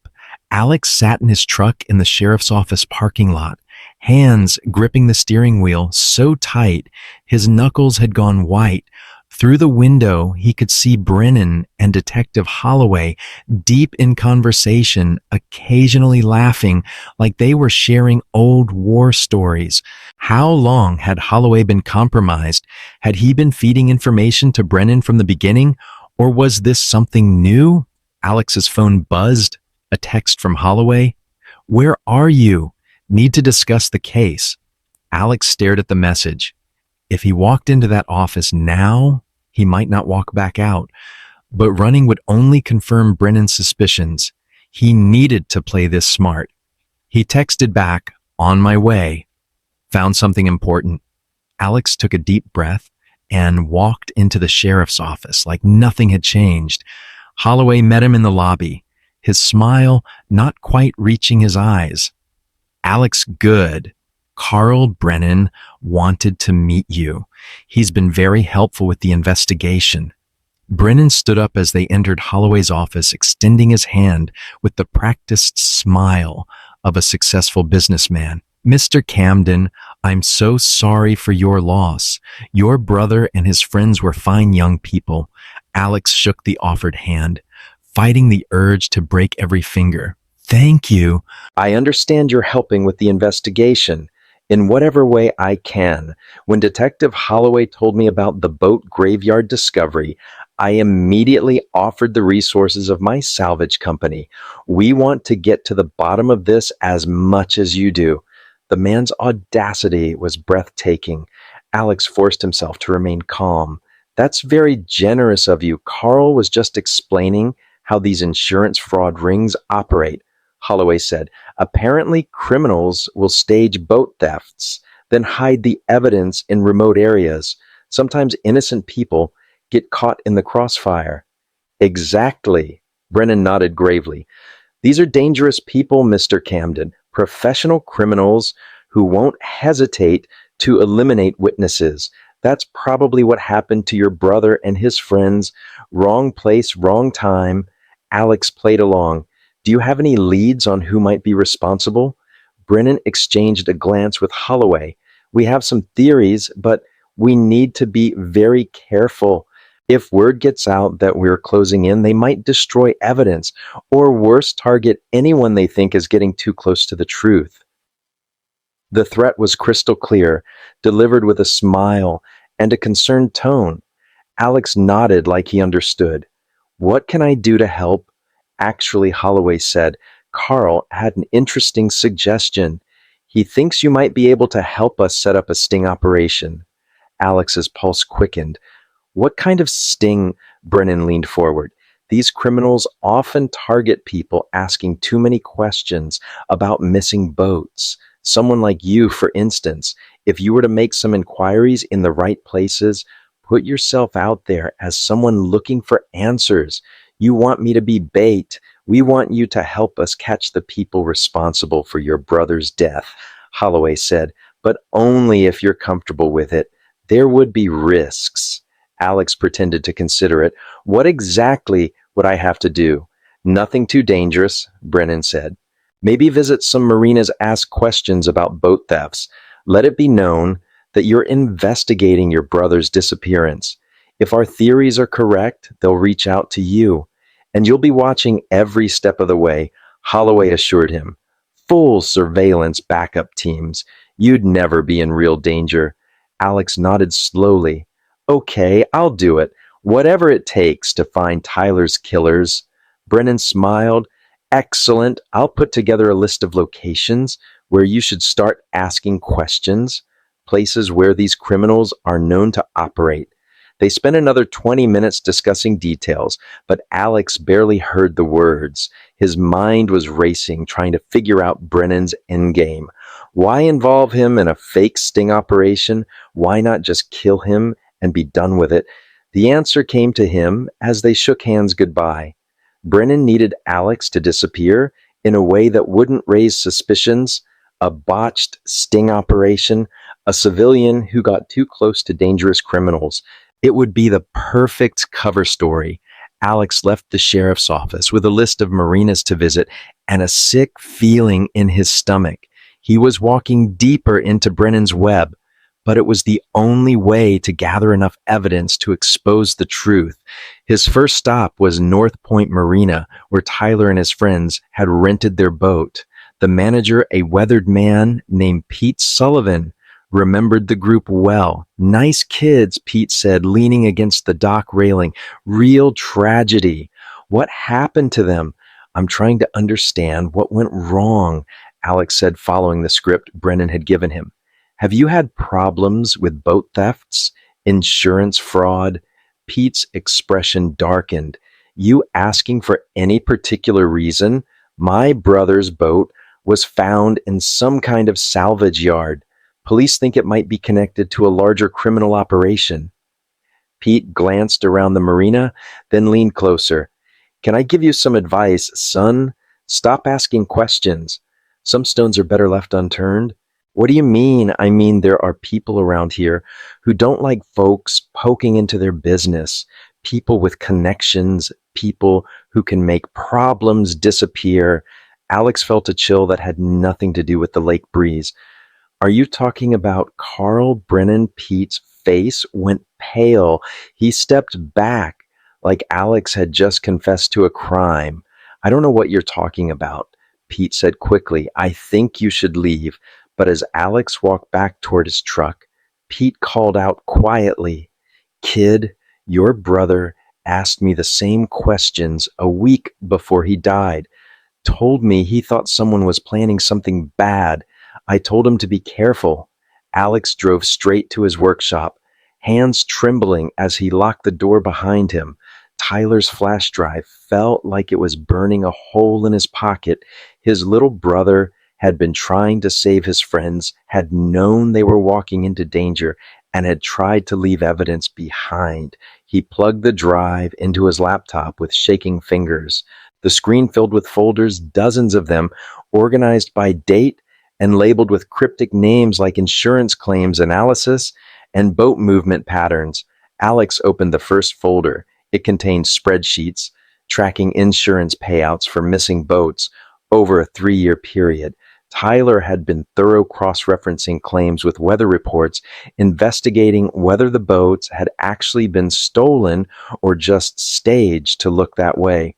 Alex sat in his truck in the sheriff's office parking lot, hands gripping the steering wheel so tight his knuckles had gone white. Through the window, he could see Brennan and Detective Holloway deep in conversation, occasionally laughing like they were sharing old war stories. How long had Holloway been compromised? Had he been feeding information to Brennan from the beginning? Or was this something new? Alex's phone buzzed. A text from Holloway. Where are you? Need to discuss the case. Alex stared at the message. If he walked into that office now, he might not walk back out. But running would only confirm Brennan's suspicions. He needed to play this smart. He texted back, on my way. Found something important. Alex took a deep breath and walked into the sheriff's office like nothing had changed. Holloway met him in the lobby, his smile not quite reaching his eyes. Alex, good. Carl Brennan wanted to meet you. He's been very helpful with the investigation. Brennan stood up as they entered Holloway's office, extending his hand with the practiced smile of a successful businessman. Mr. Camden, I'm so sorry for your loss. Your brother and his friends were fine young people. Alex shook the offered hand, fighting the urge to break every finger. Thank you. I understand you're helping with the investigation in whatever way I can. When Detective Holloway told me about the boat graveyard discovery, I immediately offered the resources of my salvage company. We want to get to the bottom of this as much as you do. The man's audacity was breathtaking. Alex forced himself to remain calm. That's very generous of you. Carl was just explaining how these insurance fraud rings operate, Holloway said. Apparently, criminals will stage boat thefts, then hide the evidence in remote areas. Sometimes innocent people get caught in the crossfire. Exactly. Brennan nodded gravely. These are dangerous people, Mr. Camden. Professional criminals who won't hesitate to eliminate witnesses. That's probably what happened to your brother and his friends. Wrong place, wrong time. Alex played along. Do you have any leads on who might be responsible? Brennan exchanged a glance with Holloway. We have some theories, but we need to be very careful. If word gets out that we're closing in, they might destroy evidence, or worse, target anyone they think is getting too close to the truth. The threat was crystal clear, delivered with a smile and a concerned tone. Alex nodded like he understood. What can I do to help? Actually, Holloway said, Carl had an interesting suggestion. He thinks you might be able to help us set up a sting operation. Alex's pulse quickened. What kind of sting? Brennan leaned forward. These criminals often target people asking too many questions about missing boats. Someone like you, for instance, if you were to make some inquiries in the right places, put yourself out there as someone looking for answers. You want me to be bait. We want you to help us catch the people responsible for your brother's death, Holloway said, but only if you're comfortable with it. There would be risks. Alex pretended to consider it. What exactly would I have to do? Nothing too dangerous, Brennan said. Maybe visit some marinas, ask questions about boat thefts. Let it be known that you're investigating your brother's disappearance. If our theories are correct, they'll reach out to you. And you'll be watching every step of the way, Holloway assured him. Full surveillance backup teams. You'd never be in real danger. Alex nodded slowly. Okay, I'll do it. Whatever it takes to find Tyler's killers. Brennan smiled. Excellent. I'll put together a list of locations where you should start asking questions, places where these criminals are known to operate. They spent another 20 minutes discussing details, but Alex barely heard the words. His mind was racing, trying to figure out Brennan's endgame. Why involve him in a fake sting operation? Why not just kill him and be done with it? The answer came to him as they shook hands goodbye. Brennan needed Alex to disappear in a way that wouldn't raise suspicions, a botched sting operation, a civilian who got too close to dangerous criminals. It would be the perfect cover story. Alex left the sheriff's office with a list of marinas to visit and a sick feeling in his stomach. He was walking deeper into Brennan's web, but it was the only way to gather enough evidence to expose the truth. His first stop was North Point Marina, where Tyler and his friends had rented their boat. The manager, a weathered man named Pete Sullivan, remembered the group well. Nice kids, Pete said, leaning against the dock railing. Real tragedy. What happened to them? I'm trying to understand what went wrong, Alex said, following the script Brennan had given him. Have you had problems with boat thefts? Insurance fraud? Pete's expression darkened. You asking for any particular reason? My brother's boat was found in some kind of salvage yard. Police think it might be connected to a larger criminal operation. Pete glanced around the marina, then leaned closer. Can I give you some advice, son? Stop asking questions. Some stones are better left unturned. What do you mean? I mean, there are people around here who don't like folks poking into their business, people with connections, people who can make problems disappear. Alex felt a chill that had nothing to do with the lake breeze. Are you talking about Carl? Brennan? Pete's face went pale. He stepped back like Alex had just confessed to a crime. I don't know what you're talking about, Pete said quickly. I think you should leave. But as Alex walked back toward his truck, Pete called out quietly, Kid, your brother asked me the same questions a week before he died. Told me he thought someone was planning something bad. I told him to be careful. Alex drove straight to his workshop, hands trembling as he locked the door behind him. Tyler's flash drive felt like it was burning a hole in his pocket. His little brother had been trying to save his friends, had known they were walking into danger, and had tried to leave evidence behind. He plugged the drive into his laptop with shaking fingers. The screen filled with folders, dozens of them, organized by date and labeled with cryptic names like insurance claims analysis and boat movement patterns. Alex opened the first folder. It contained spreadsheets tracking insurance payouts for missing boats over a 3-year period. Tyler had been thorough cross-referencing claims with weather reports, investigating whether the boats had actually been stolen or just staged to look that way.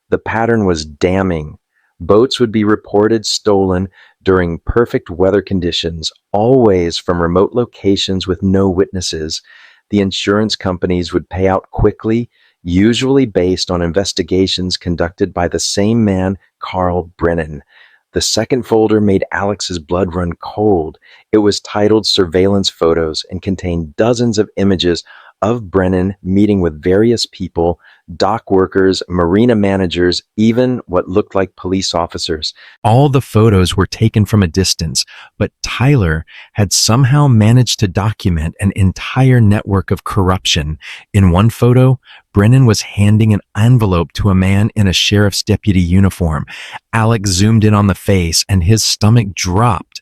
The pattern was damning. Boats would be reported stolen during perfect weather conditions, always from remote locations with no witnesses. The insurance companies would pay out quickly, usually based on investigations conducted by the same man, Carl Brennan. The second folder made Alex's blood run cold. It was titled Surveillance Photos and contained dozens of images of Brennan meeting with various people, dock workers, marina managers, even what looked like police officers. All the photos were taken from a distance, but Tyler had somehow managed to document an entire network of corruption. In one photo, Brennan was handing an envelope to a man in a sheriff's deputy uniform. Alex zoomed in on the face and his stomach dropped.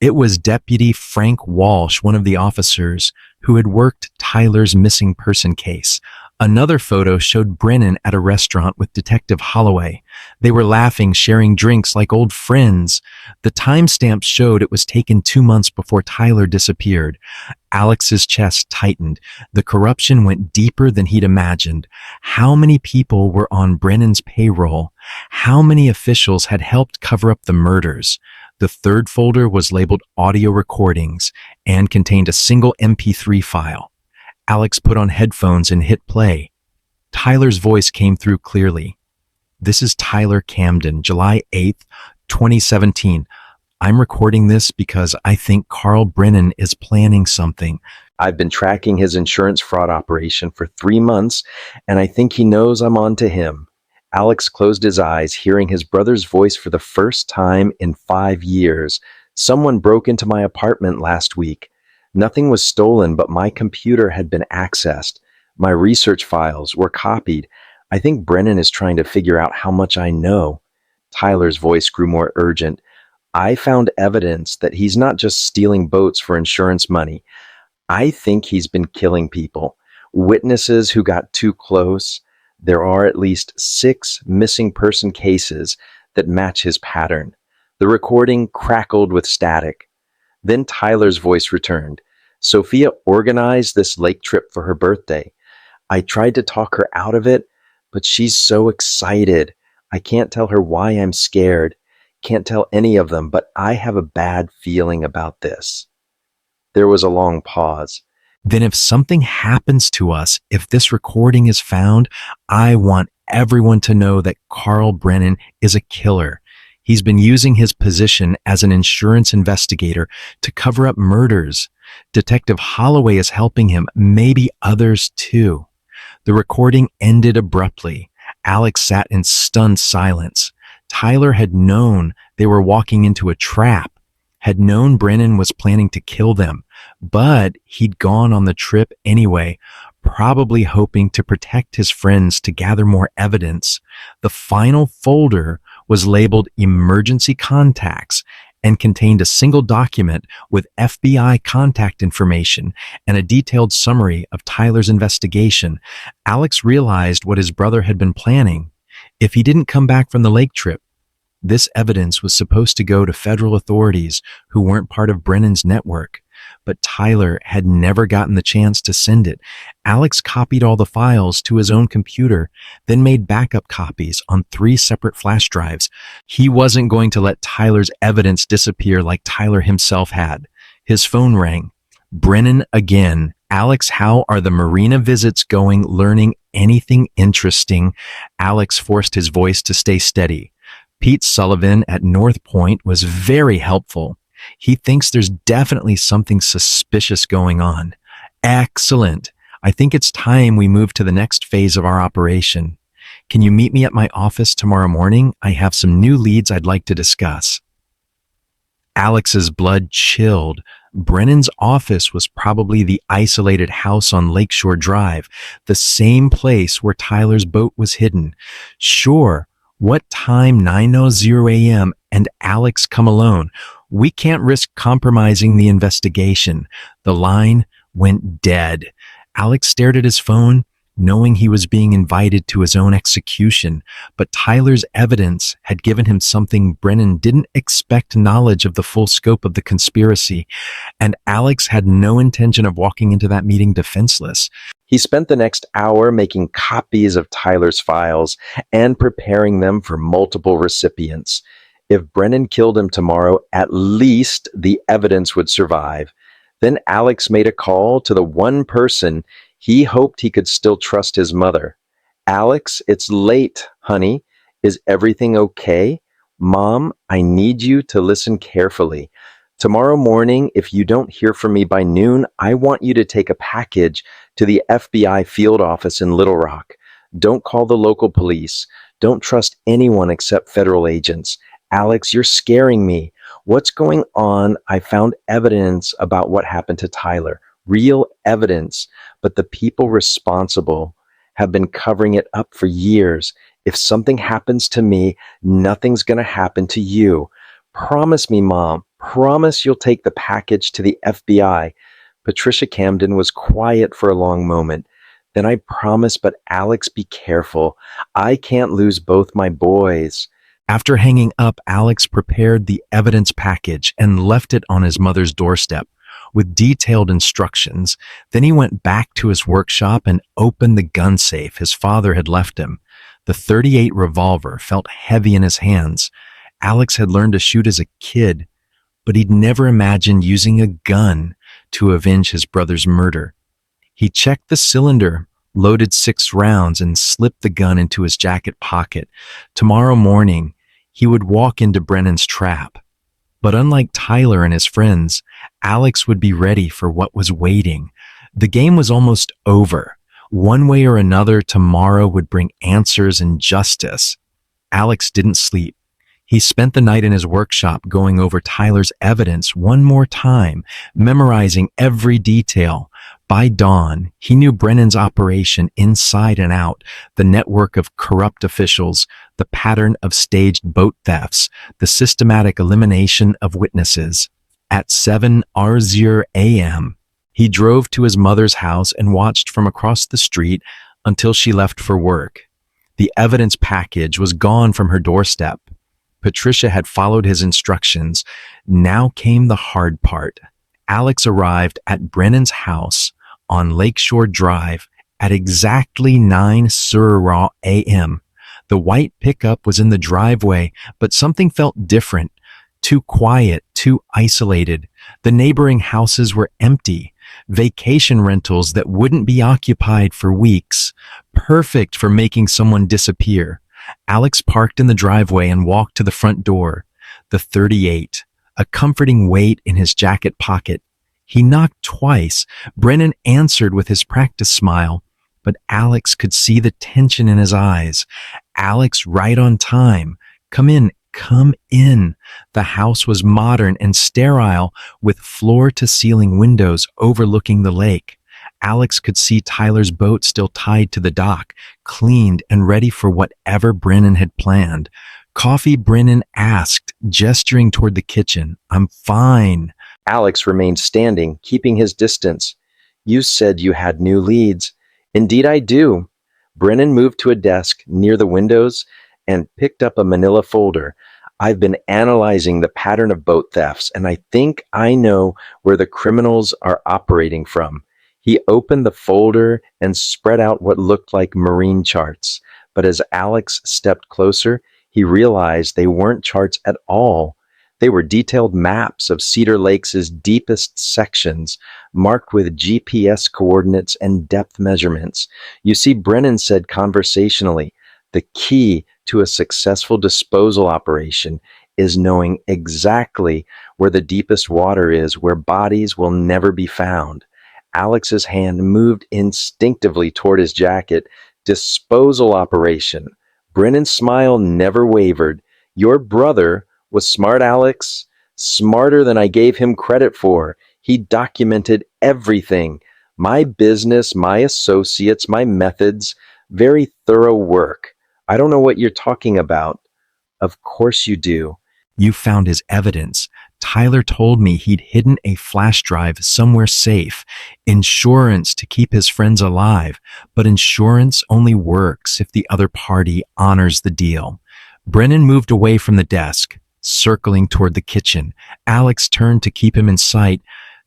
It was Deputy Frank Walsh, one of the officers who had worked Tyler's missing person case. Another photo showed Brennan at a restaurant with Detective Holloway. They were laughing, sharing drinks like old friends. The timestamp showed it was taken 2 months before Tyler disappeared. Alex's chest tightened. The corruption went deeper than he'd imagined. How many people were on Brennan's payroll? How many officials had helped cover up the murders? The third folder was labeled Audio Recordings and contained a single MP3 file. Alex put on headphones and hit play. Tyler's voice came through clearly. "This is Tyler Camden, July 8th, 2017. I'm recording this because I think Carl Brennan is planning something. I've been tracking his insurance fraud operation for 3 months, and I think he knows I'm on to him." Alex closed his eyes, hearing his brother's voice for the first time in 5 years. "Someone broke into my apartment last week. Nothing was stolen, but my computer had been accessed. My research files were copied. I think Brennan is trying to figure out how much I know." Tyler's voice grew more urgent. "I found evidence that he's not just stealing boats for insurance money. I think he's been killing people. Witnesses who got too close. There are at least 6 missing person cases that match his pattern." The recording crackled with static. Then Tyler's voice returned. "Sophia organized this lake trip for her birthday. I tried to talk her out of it, but she's so excited. I can't tell her why I'm scared. Can't tell any of them, but I have a bad feeling about this." There was a long pause. "Then if something happens to us, if this recording is found, I want everyone to know that Carl Brennan is a killer. He's been using his position as an insurance investigator to cover up murders. Detective Holloway is helping him, maybe others too." The recording ended abruptly. Alex sat in stunned silence. Tyler had known they were walking into a trap, had known Brennan was planning to kill them, but he'd gone on the trip anyway, probably hoping to protect his friends to gather more evidence. The final folder was labeled Emergency Contacts and contained a single document with FBI contact information and a detailed summary of Tyler's investigation. Alex realized what his brother had been planning. If he didn't come back from the lake trip, this evidence was supposed to go to federal authorities who weren't part of Brennan's network. But Tyler had never gotten the chance to send it. Alex copied all the files to his own computer, then made backup copies on 3 separate flash drives. He wasn't going to let Tyler's evidence disappear like Tyler himself had. His phone rang. "Brennan again. Alex, how are the marina visits going? Learning anything interesting?" Alex forced his voice to stay steady. "Pete Sullivan at North Point was very helpful. He thinks there's definitely something suspicious going on." "Excellent. I think it's time we move to the next phase of our operation. Can you meet me at my office tomorrow morning? I have some new leads I'd like to discuss." Alex's blood chilled. Brennan's office was probably the isolated house on Lakeshore Drive, the same place where Tyler's boat was hidden. Sure, what time? 9:00 a.m. and Alex come alone. We can't risk compromising the investigation. The line went dead. Alex stared at his phone, knowing he was being invited to his own execution, but Tyler's evidence had given him something Brennan didn't expect: knowledge of the full scope of the conspiracy, and Alex had no intention of walking into that meeting defenseless. He spent the next hour making copies of Tyler's files and preparing them for multiple recipients. If Brennan killed him tomorrow, at least the evidence would survive. Then Alex made a call to the one person he hoped he could still trust, his mother. Alex, it's late, honey. Is everything okay? Mom, I need you to listen carefully. Tomorrow morning, if you don't hear from me by noon, I want you to take a package to the FBI field office in Little Rock. Don't call the local police. Don't trust anyone except federal agents. Alex, you're scaring me. What's going on? I found evidence about what happened to Tyler. Real evidence. But the people responsible have been covering it up for years. If something happens to me, nothing's going to happen to you. Promise me, Mom. Promise you'll take the package to the FBI. Patricia Camden was quiet for a long moment. Then I promise, but Alex, be careful. I can't lose both my boys. After hanging up, Alex prepared the evidence package and left it on his mother's doorstep with detailed instructions. Then he went back to his workshop and opened the gun safe his father had left him. The .38 revolver felt heavy in his hands. Alex had learned to shoot as a kid, but he'd never imagined using a gun to avenge his brother's murder. He checked the cylinder, loaded 6 rounds, and slipped the gun into his jacket pocket. Tomorrow morning, he would walk into Brennan's trap. But unlike Tyler and his friends, Alex would be ready for what was waiting. The game was almost over. One way or another, tomorrow would bring answers and justice. Alex didn't sleep. He spent the night in his workshop going over Tyler's evidence one more time, memorizing every detail. By dawn, he knew Brennan's operation inside and out, the network of corrupt officials, the pattern of staged boat thefts, the systematic elimination of witnesses. At 7:00 a.m., he drove to his mother's house and watched from across the street until she left for work. The evidence package was gone from her doorstep. Patricia had followed his instructions. Now came the hard part. Alex arrived at Brennan's house on Lakeshore Drive at exactly 9:00 a.m. The white pickup was in the driveway, but something felt different. Too quiet, too isolated. The neighboring houses were empty. Vacation rentals that wouldn't be occupied for weeks. Perfect for making someone disappear. Alex parked in the driveway and walked to the front door. The .38, a comforting weight in his jacket pocket. He knocked twice. Brennan answered with his practice smile, but Alex could see the tension in his eyes. Alex, right on time. Come in, come in. The house was modern and sterile, with floor-to-ceiling windows overlooking the lake. Alex could see Tyler's boat still tied to the dock, cleaned and ready for whatever Brennan had planned. Coffee, Brennan asked, gesturing toward the kitchen. I'm fine. Alex remained standing, keeping his distance. You said you had new leads. Indeed I do. Brennan moved to a desk near the windows and picked up a manila folder. I've been analyzing the pattern of boat thefts, and I think I know where the criminals are operating from. He opened the folder and spread out what looked like marine charts. But as Alex stepped closer, he realized they weren't charts at all. They were detailed maps of Cedar Lake's deepest sections, marked with GPS coordinates and depth measurements. You see, Brennan said conversationally, the key to a successful disposal operation is knowing exactly where the deepest water is, where bodies will never be found. Alex's hand moved instinctively toward his jacket. Disposal operation. Brennan's smile never wavered. Your brother was smart, Alex. Smarter than I gave him credit for. He documented everything. My business, my associates, my methods. Very thorough work. I don't know what you're talking about. Of course you do. You found his evidence. Tyler told me he'd hidden a flash drive somewhere safe. Insurance to keep his friends alive. But insurance only works if the other party honors the deal. Brennan moved away from the desk, circling toward the kitchen. Alex turned to keep him in sight.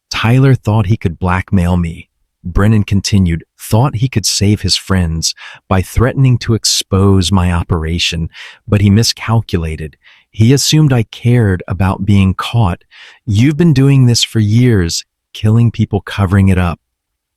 Tyler thought he could blackmail me. Brennan continued, thought he could save his friends by threatening to expose my operation, but he miscalculated. He assumed I cared about being caught. You've been doing this for years, killing people, covering it up.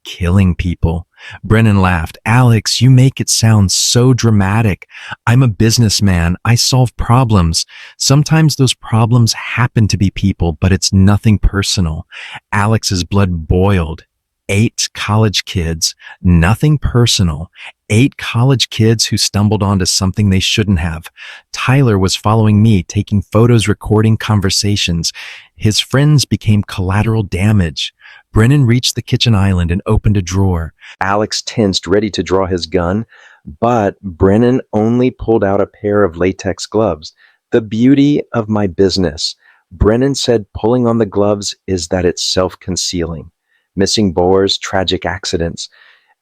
Killing people. Brennan laughed. Alex, you make it sound so dramatic. I'm a businessman. I solve problems. Sometimes those problems happen to be people, but it's nothing personal. Alex's blood boiled. 8 college kids. Nothing personal. 8 college kids who stumbled onto something they shouldn't have. Tyler was following me, taking photos, recording conversations. His friends became collateral damage. Brennan reached the kitchen island and opened a drawer. Alex tensed, ready to draw his gun, but Brennan only pulled out a pair of latex gloves. The beauty of my business, Brennan said, pulling on the gloves is that it's self-concealing. Missing bores, tragic accidents,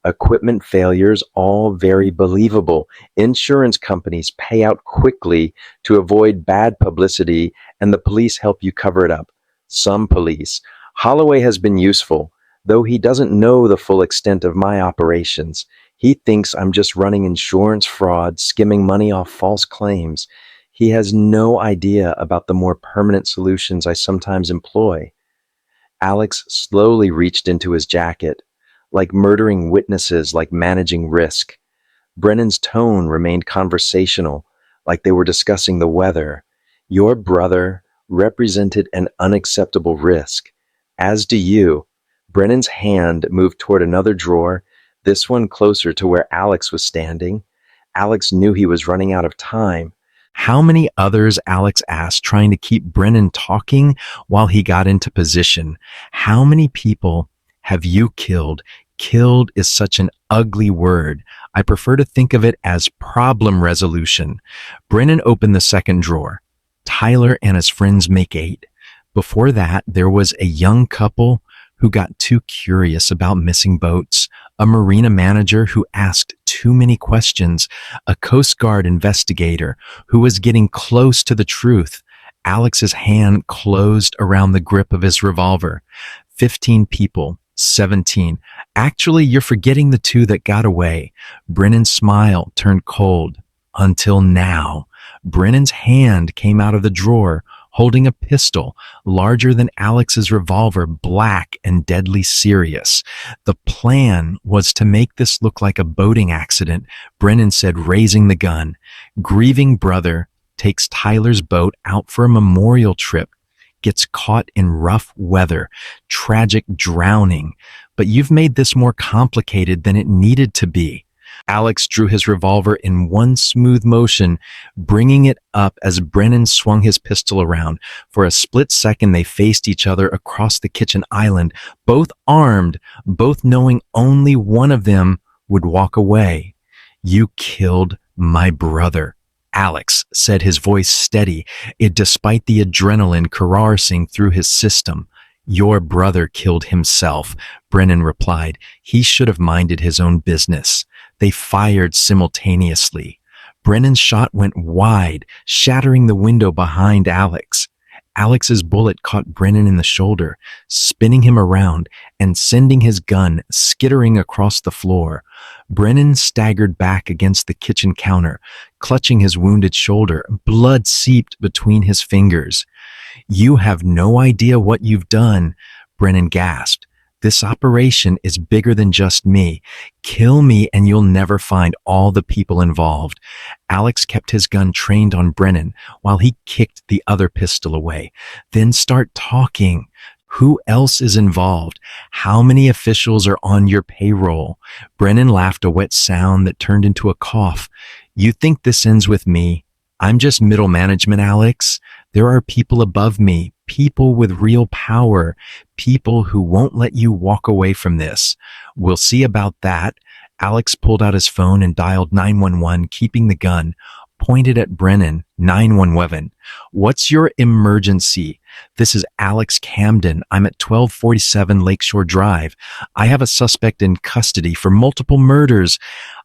equipment failures, all very believable. Insurance companies pay out quickly to avoid bad publicity, and the police help you cover it up. Some police. Holloway has been useful, though he doesn't know the full extent of my operations. He thinks I'm just running insurance fraud, skimming money off false claims. He has no idea about the more permanent solutions I sometimes employ. Alex slowly reached into his jacket, like murdering witnesses, like managing risk. Brennan's tone remained conversational, like they were discussing the weather. Your brother represented an unacceptable risk, as do you. Brennan's hand moved toward another drawer, this one closer to where Alex was standing. Alex knew he was running out of time. How many others, Alex asked, trying to keep Brennan talking while he got into position? How many people have you killed? Killed is such an ugly word. I prefer to think of it as problem resolution. Brennan opened the second drawer. Tyler and his friends make 8. Before that, there was a young couple who got too curious about missing boats, a marina manager who asked too many questions, a Coast Guard investigator who was getting close to the truth. Alex's hand closed around the grip of his revolver. 15 people, 17. Actually, you're forgetting the 2 that got away. Brennan's smile turned cold. Until now. Brennan's hand came out of the drawer, holding a pistol larger than Alex's revolver, black and deadly serious. The plan was to make this look like a boating accident, Brennan said, raising the gun. Grieving brother takes Tyler's boat out for a memorial trip, gets caught in rough weather, tragic drowning. But you've made this more complicated than it needed to be. Alex drew his revolver in one smooth motion, bringing it up as Brennan swung his pistol around. For a split second, they faced each other across the kitchen island, both armed, both knowing only one of them would walk away. You killed my brother, Alex said, his voice steady, despite the adrenaline coursing through his system. Your brother killed himself, Brennan replied. He should have minded his own business. They fired simultaneously. Brennan's shot went wide, shattering the window behind Alex. Alex's bullet caught Brennan in the shoulder, spinning him around and sending his gun skittering across the floor. Brennan staggered back against the kitchen counter, clutching his wounded shoulder. Blood seeped between his fingers. You have no idea what you've done, Brennan gasped. This operation is bigger than just me. Kill me and you'll never find all the people involved. Alex kept his gun trained on Brennan while he kicked the other pistol away. Then start talking. Who else is involved? How many officials are on your payroll? Brennan laughed, a wet sound that turned into a cough. You think this ends with me? I'm just middle management, Alex. There are people above me, people with real power, people who won't let you walk away from this. We'll see about that. Alex pulled out his phone and dialed 911, keeping the gun pointed at Brennan. 911. What's your emergency? This is Alex Camden. I'm at 1247 Lakeshore Drive. I have a suspect in custody for multiple murders.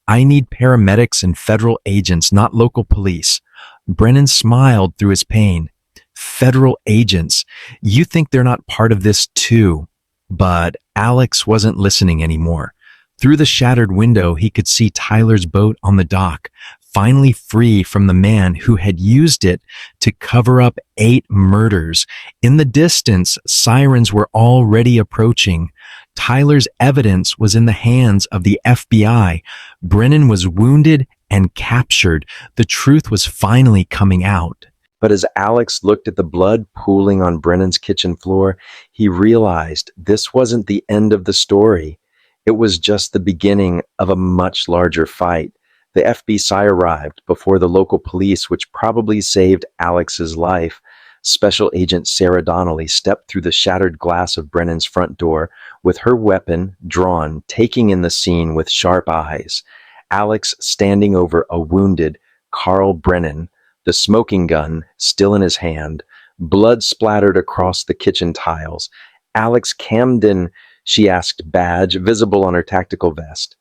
I need paramedics and federal agents, not local police. Brennan smiled through his pain. Federal agents. You think they're not part of this too? But Alex wasn't listening anymore. Through the shattered window, he could see Tyler's boat on the dock. finally free from the man who had used it to cover up 8 murders. In the distance, sirens were already approaching. Tyler's evidence was in the hands of the FBI. Brennan was wounded and captured. The truth was finally coming out. But as Alex looked at the blood pooling on Brennan's kitchen floor, he realized this wasn't the end of the story. It was just the beginning of a much larger fight. The FBI arrived before the local police, which probably saved Alex's life. Special Agent Sarah Donnelly stepped through the shattered glass of Brennan's front door with her weapon drawn, taking in the scene with sharp eyes. Alex standing over a wounded Carl Brennan, the smoking gun still in his hand, blood splattered across the kitchen tiles. "Alex Camden," she asked, badge visible on her tactical vest.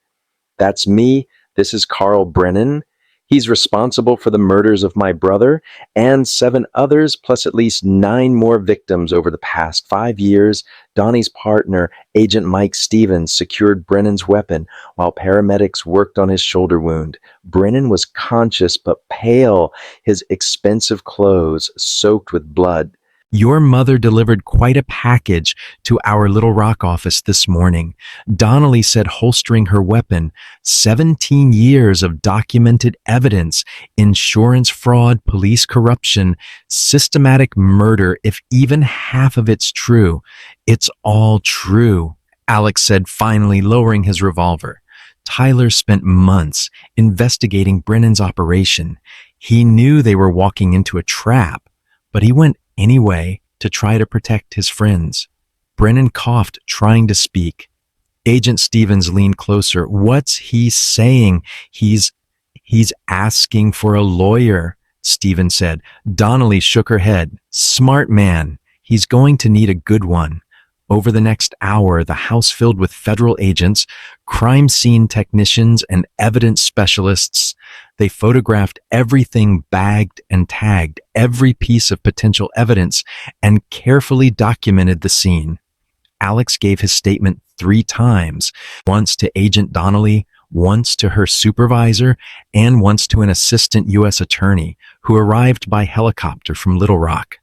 "That's me. This is Carl Brennan. He's responsible for the murders of my brother and 7 others, plus at least 9 more victims over the past 5 years. Donnie's partner, Agent Mike Stevens, secured Brennan's weapon while paramedics worked on his shoulder wound. Brennan was conscious but pale, his expensive clothes soaked with blood. Your mother delivered quite a package to our Little Rock office this morning," Donnelly said, holstering her weapon. 17 years of documented evidence, insurance fraud, police corruption, systematic murder. If even half of it's true, it's all true, Alex said, finally lowering his revolver. Tyler spent months investigating Brennan's operation. He knew they were walking into a trap, but he went anyway to try to protect his friends. Brennan coughed, trying to speak. Agent Stevens leaned closer. "What's he saying?" He's asking for a lawyer," Stevens said. Donnelly shook her head. "Smart man. He's going to need a good one." Over the next hour, the house filled with federal agents, crime scene technicians, and evidence specialists. They photographed everything, bagged and tagged every piece of potential evidence, and carefully documented the scene. Alex gave his statement 3 times, once to Agent Donnelly, once to her supervisor, and once to an assistant U.S. attorney who arrived by helicopter from Little Rock.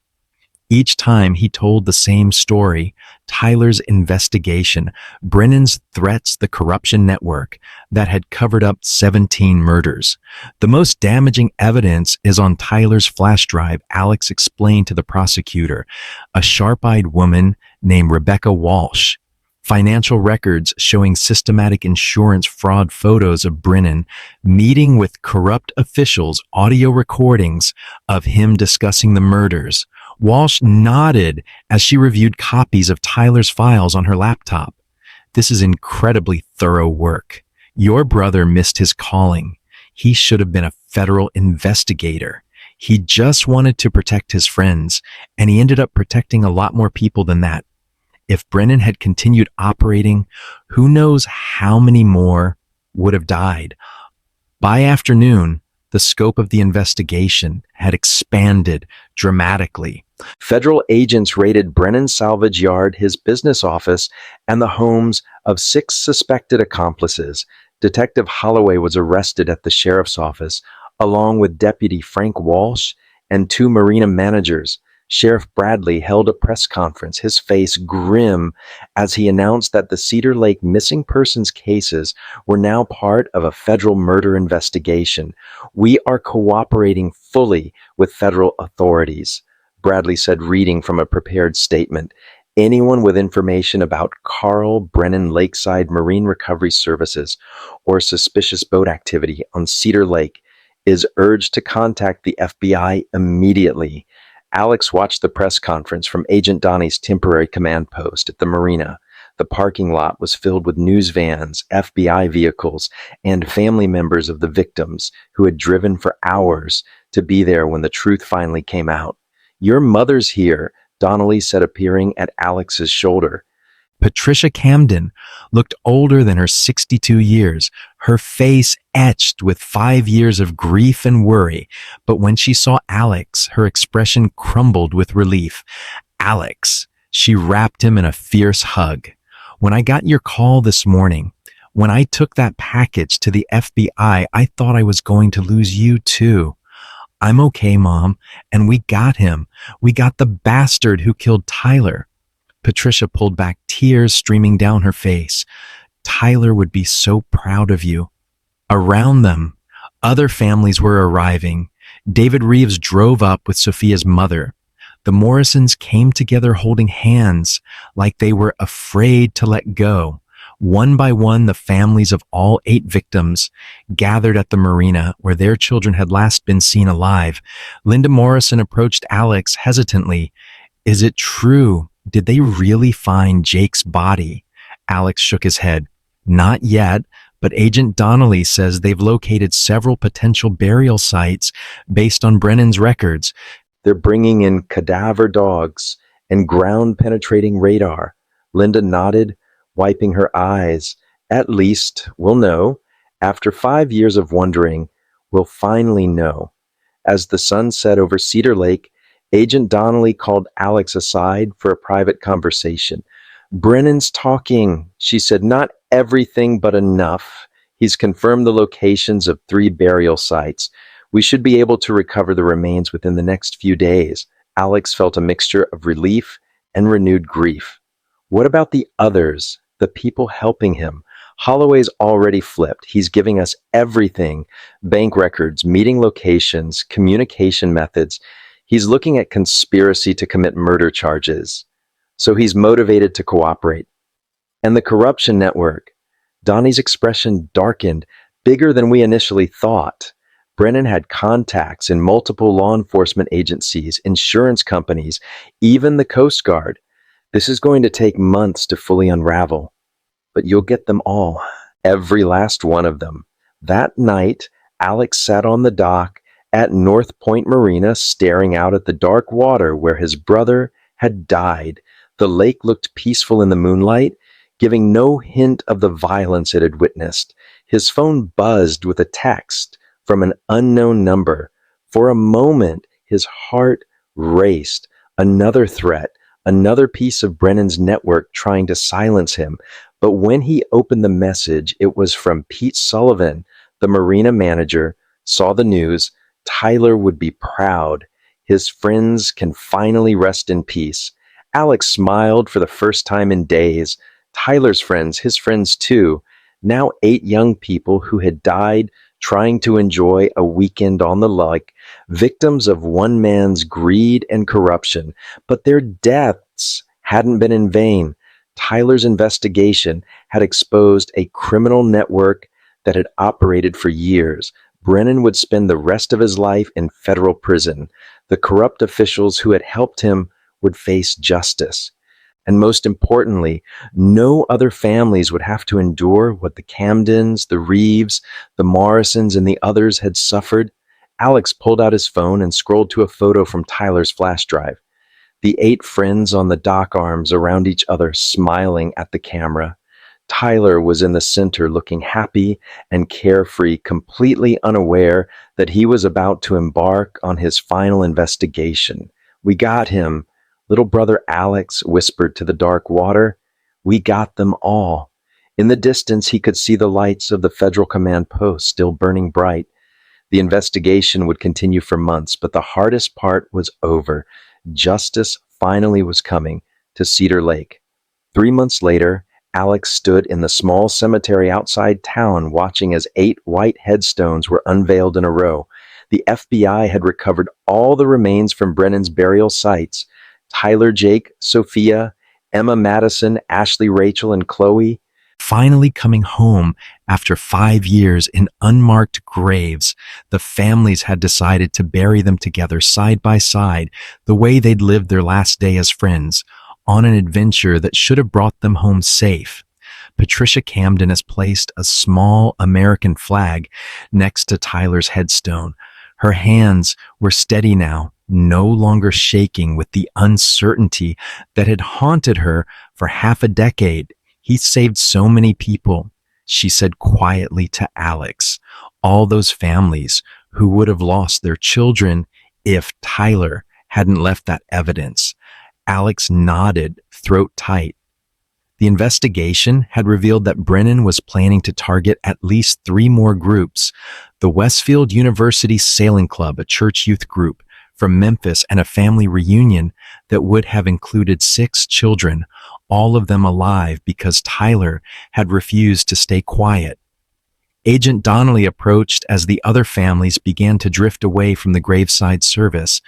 Each time he told the same story: Tyler's investigation, Brennan's threats, the corruption network that had covered up 17 murders. "The most damaging evidence is on Tyler's flash drive," Alex explained to the prosecutor. "A sharp-eyed woman named Rebecca Walsh. Financial records showing systematic insurance fraud, photos of Brennan meeting with corrupt officials, audio recordings of him discussing the murders." Walsh nodded as she reviewed copies of Tyler's files on her laptop. "This is incredibly thorough work. Your brother missed his calling. He should have been a federal investigator. He just wanted to protect his friends, and he ended up protecting a lot more people than that. If Brennan had continued operating, who knows how many more would have died." By afternoon, the scope of the investigation had expanded dramatically. Federal agents raided Brennan's salvage yard, his business office, and the homes of 6 suspected accomplices. Detective Holloway was arrested at the sheriff's office, along with Deputy Frank Walsh and 2 marina managers. Sheriff Bradley held a press conference, his face grim, as he announced that the Cedar Lake missing persons cases were now part of a federal murder investigation. "We are cooperating fully with federal authorities," Bradley said, reading from a prepared statement. "Anyone with information about Carl Brennan Lakeside Marine Recovery Services or suspicious boat activity on Cedar Lake is urged to contact the FBI immediately." Alex watched the press conference from Agent Donnie's temporary command post at the marina. The parking lot was filled with news vans, FBI vehicles, and family members of the victims who had driven for hours to be there when the truth finally came out. "Your mother's here," Donnelly said, appearing at Alex's shoulder. Patricia Camden looked older than her 62 years, her face etched with 5 years of grief and worry. But when she saw Alex, her expression crumbled with relief. "Alex," she wrapped him in a fierce hug. "When I got your call this morning, When I took that package to the FBI, I thought I was going to lose you too. I'm okay, Mom, and we got him. We got the bastard who killed Tyler." Patricia pulled back, tears streaming down her face. Tyler would be so proud of you. Around them, other families were arriving. David Reeves drove up with Sophia's mother. The Morrisons came together holding hands, like they were afraid to let go. One by one, the families of all 8 victims gathered at the marina where their children had last been seen alive. Linda Morrison approached Alex hesitantly. "Is it true? Did they really find Jake's body?" Alex shook his head. "Not yet, but Agent Donnelly says they've located several potential burial sites based on Brennan's records. They're bringing in cadaver dogs and ground-penetrating radar." Linda nodded, wiping her eyes. "At least we'll know. After 5 years of wondering, we'll finally know." As the sun set over Cedar Lake, Agent Donnelly called Alex aside for a private conversation. "Brennan's talking," she said. "Not everything, but enough. He's confirmed the locations of 3 burial sites. We should be able to recover the remains within the next few days." Alex felt a mixture of relief and renewed grief. What about the others, the people helping him? Holloway's already flipped. He's giving us everything: bank records, meeting locations, communication methods. He's looking at conspiracy to commit murder charges. So he's motivated to cooperate. And the corruption network. Donnie's expression darkened. Bigger than we initially thought. Brennan had contacts in multiple law enforcement agencies, insurance companies, even the Coast Guard. This is going to take months to fully unravel. But you'll get them all. Every last one of them. That night, Alex sat on the dock at North Point Marina, staring out at the dark water where his brother had died. The lake looked peaceful in the moonlight, giving no hint of the violence it had witnessed. His phone buzzed with a text from an unknown number. For a moment, his heart raced. Another threat, another piece of Brennan's network trying to silence him. But when he opened the message, it was from Pete Sullivan, the marina manager. Saw the news. Tyler would be proud. His friends can finally rest in peace. Alex smiled for the first time in days. Tyler's friends, his friends too. Now 8 young people who had died trying to enjoy a weekend on the lake, victims of one man's greed and corruption. But their deaths hadn't been in vain. Tyler's investigation had exposed a criminal network that had operated for years. Brennan would spend the rest of his life in federal prison. The corrupt officials who had helped him would face justice. And most importantly, no other families would have to endure what the Camdens, the Reeves, the Morrisons, and the others had suffered. Alex pulled out his phone and scrolled to a photo from Tyler's flash drive. The 8 friends on the dock arms around each other, smiling at the camera. Tyler was in the center, looking happy and carefree, completely unaware that he was about to embark on his final investigation. "We got him," little brother Alex whispered to the dark water. "We got them all." In the distance, he could see the lights of the federal command post still burning bright. The investigation would continue for months, but the hardest part was over. Justice finally was coming to Cedar Lake. 3 months later, Alex stood in the small cemetery outside town, watching as 8 white headstones were unveiled in a row. The FBI had recovered all the remains from Brennan's burial sites. Tyler, Jake, Sophia, Emma, Madison, Ashley, Rachel, and Chloe. Finally coming home after 5 years in unmarked graves, the families had decided to bury them together side by side, the way they'd lived their last day as friends, on an adventure that should have brought them home safe. Patricia Camden has placed a small American flag next to Tyler's headstone. Her hands were steady now, no longer shaking with the uncertainty that had haunted her for half a decade. "He saved so many people," she said quietly to Alex. "All those families who would have lost their children if Tyler hadn't left that evidence." Alex nodded, throat tight. The investigation had revealed that Brennan was planning to target at least three more groups: the Westfield University Sailing Club, a church youth group from Memphis, and a family reunion that would have included 6 children, all of them alive because Tyler had refused to stay quiet. Agent Donnelly approached as the other families began to drift away from the graveside service.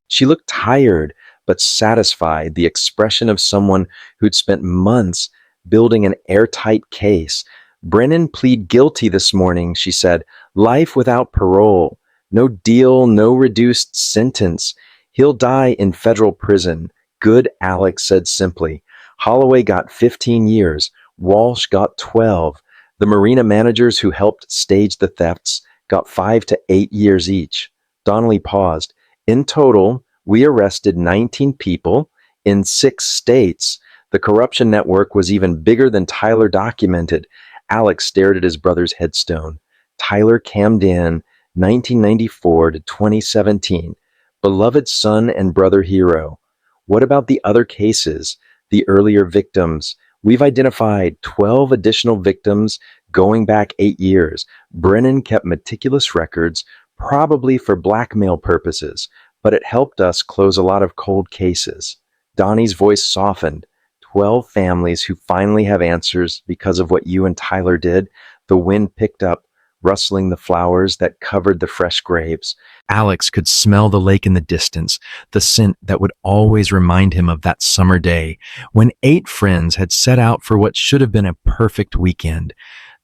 She looked tired but satisfied, the expression of someone who'd spent months building an airtight case. Brennan plead guilty this morning, she said. Life without parole. No deal, no reduced sentence. He'll die in federal prison. Good, Alex said simply. Holloway got 15 years. Walsh got 12. The marina managers who helped stage the thefts got 5 to 8 years each. Donnelly paused. In total, we arrested 19 people in 6 states. The corruption network was even bigger than Tyler documented. Alex stared at his brother's headstone. Tyler Camden, 1994 to 2017. Beloved son and brother hero. What about the other cases, the earlier victims? We've identified 12 additional victims going back 8 years. Brennan kept meticulous records, probably for blackmail purposes, but it helped us close a lot of cold cases. Donnie's voice softened. 12 families who finally have answers because of what you and Tyler did. The wind picked up, rustling the flowers that covered the fresh graves. Alex could smell the lake in the distance, the scent that would always remind him of that summer day when 8 friends had set out for what should have been a perfect weekend.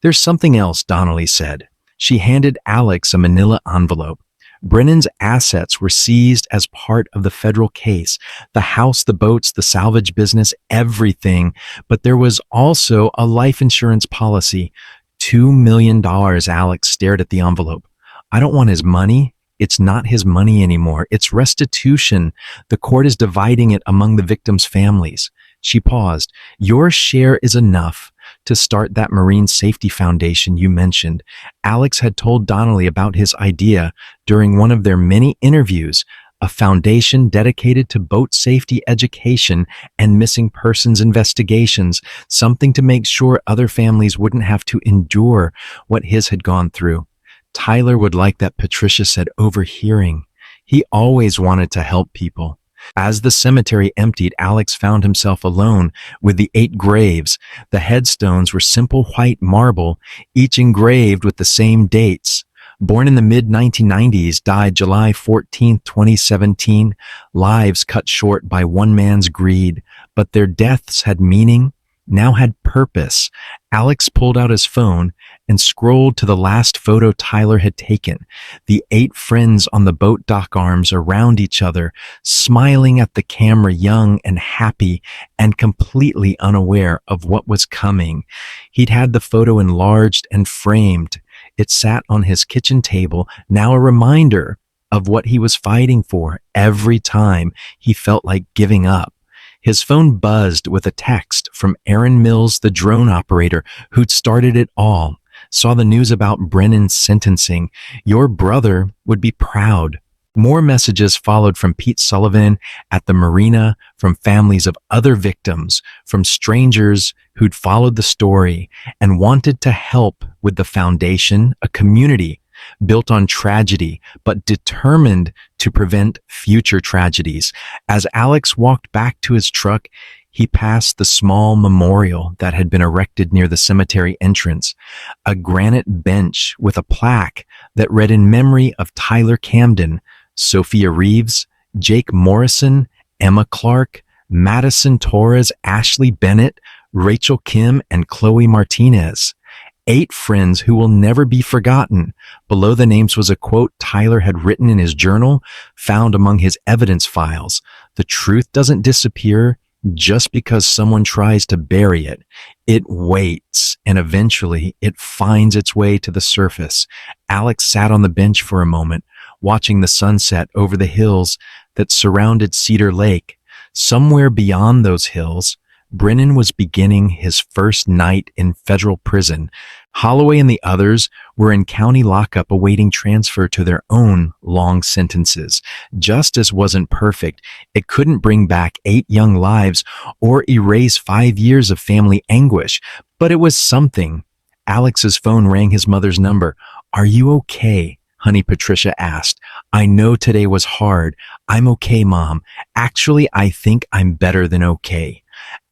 There's something else, Donnelly said. She handed Alex a manila envelope. Brennan's assets were seized as part of the federal case. The house, the boats, the salvage business, everything. But there was also a life insurance policy. $2 million. Alex stared at the envelope. I don't want his money. It's not his money anymore. It's restitution. The court is dividing it among the victims' families. She paused. Your share is enough to start that Marine Safety Foundation you mentioned. Alex had told Donnelly about his idea during one of their many interviews, a foundation dedicated to boat safety education and missing persons investigations, something to make sure other families wouldn't have to endure what his had gone through. Tyler would like that, Patricia said, overhearing. He always wanted to help people. As the cemetery emptied, Alex found himself alone with the 8 graves. The headstones were simple white marble, each engraved with the same dates. Born in the mid-1990s, died July 14, 2017, lives cut short by one man's greed. But their deaths had meaning, now had purpose. Alex pulled out his phone and scrolled to the last photo Tyler had taken. The 8 friends on the boat dock arms around each other, smiling at the camera, young and happy and completely unaware of what was coming. He'd had the photo enlarged and framed. It sat on his kitchen table, now a reminder of what he was fighting for every time he felt like giving up. His phone buzzed with a text from Aaron Mills, the drone operator who'd started it all. Saw the news about Brennan's sentencing. Your brother would be proud. More messages followed from Pete Sullivan at the marina, from families of other victims, from strangers who'd followed the story and wanted to help with the foundation, a community built on tragedy, but determined to prevent future tragedies. As Alex walked back to his truck, he passed the small memorial that had been erected near the cemetery entrance, a granite bench with a plaque that read in memory of Tyler Camden, Sophia Reeves, Jake Morrison, Emma Clark, Madison Torres, Ashley Bennett, Rachel Kim, and Chloe Martinez. 8 friends who will never be forgotten. Below the names was a quote Tyler had written in his journal, found among his evidence files. The truth doesn't disappear just because someone tries to bury it. It waits, and eventually it finds its way to the surface. Alex sat on the bench for a moment, watching the sunset over the hills that surrounded Cedar Lake. Somewhere beyond those hills, Brennan was beginning his first night in federal prison. Holloway and the others were in county lockup awaiting transfer to their own long sentences. Justice wasn't perfect. It couldn't bring back 8 young lives or erase 5 years of family anguish, but it was something. Alex's phone rang his mother's number. "Are you okay?" Honey Patricia asked. "I know today was hard. I'm okay, Mom. Actually, I think I'm better than okay."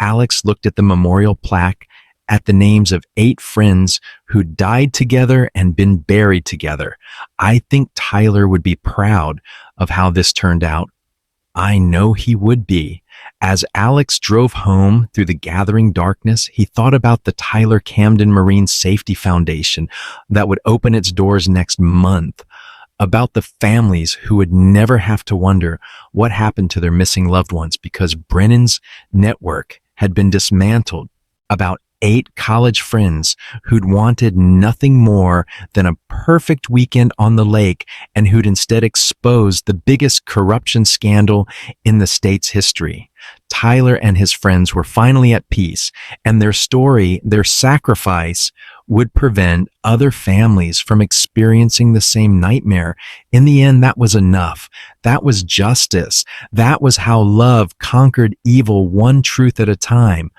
Alex looked at the memorial plaque, at the names of 8 friends who died together and been buried together. "I think Tyler would be proud of how this turned out." I know he would be. As Alex drove home through the gathering darkness, he thought about the Tyler Camden Marine Safety Foundation that would open its doors next month, about the families who would never have to wonder what happened to their missing loved ones because Brennan's network had been dismantled, about 8 college friends who'd wanted nothing more than a perfect weekend on the lake and who'd instead exposed the biggest corruption scandal in the state's history. Tyler and his friends were finally at peace, and their story, their sacrifice, would prevent other families from experiencing the same nightmare. In the end, that was enough. That was justice. That was how love conquered evil, one truth at a time.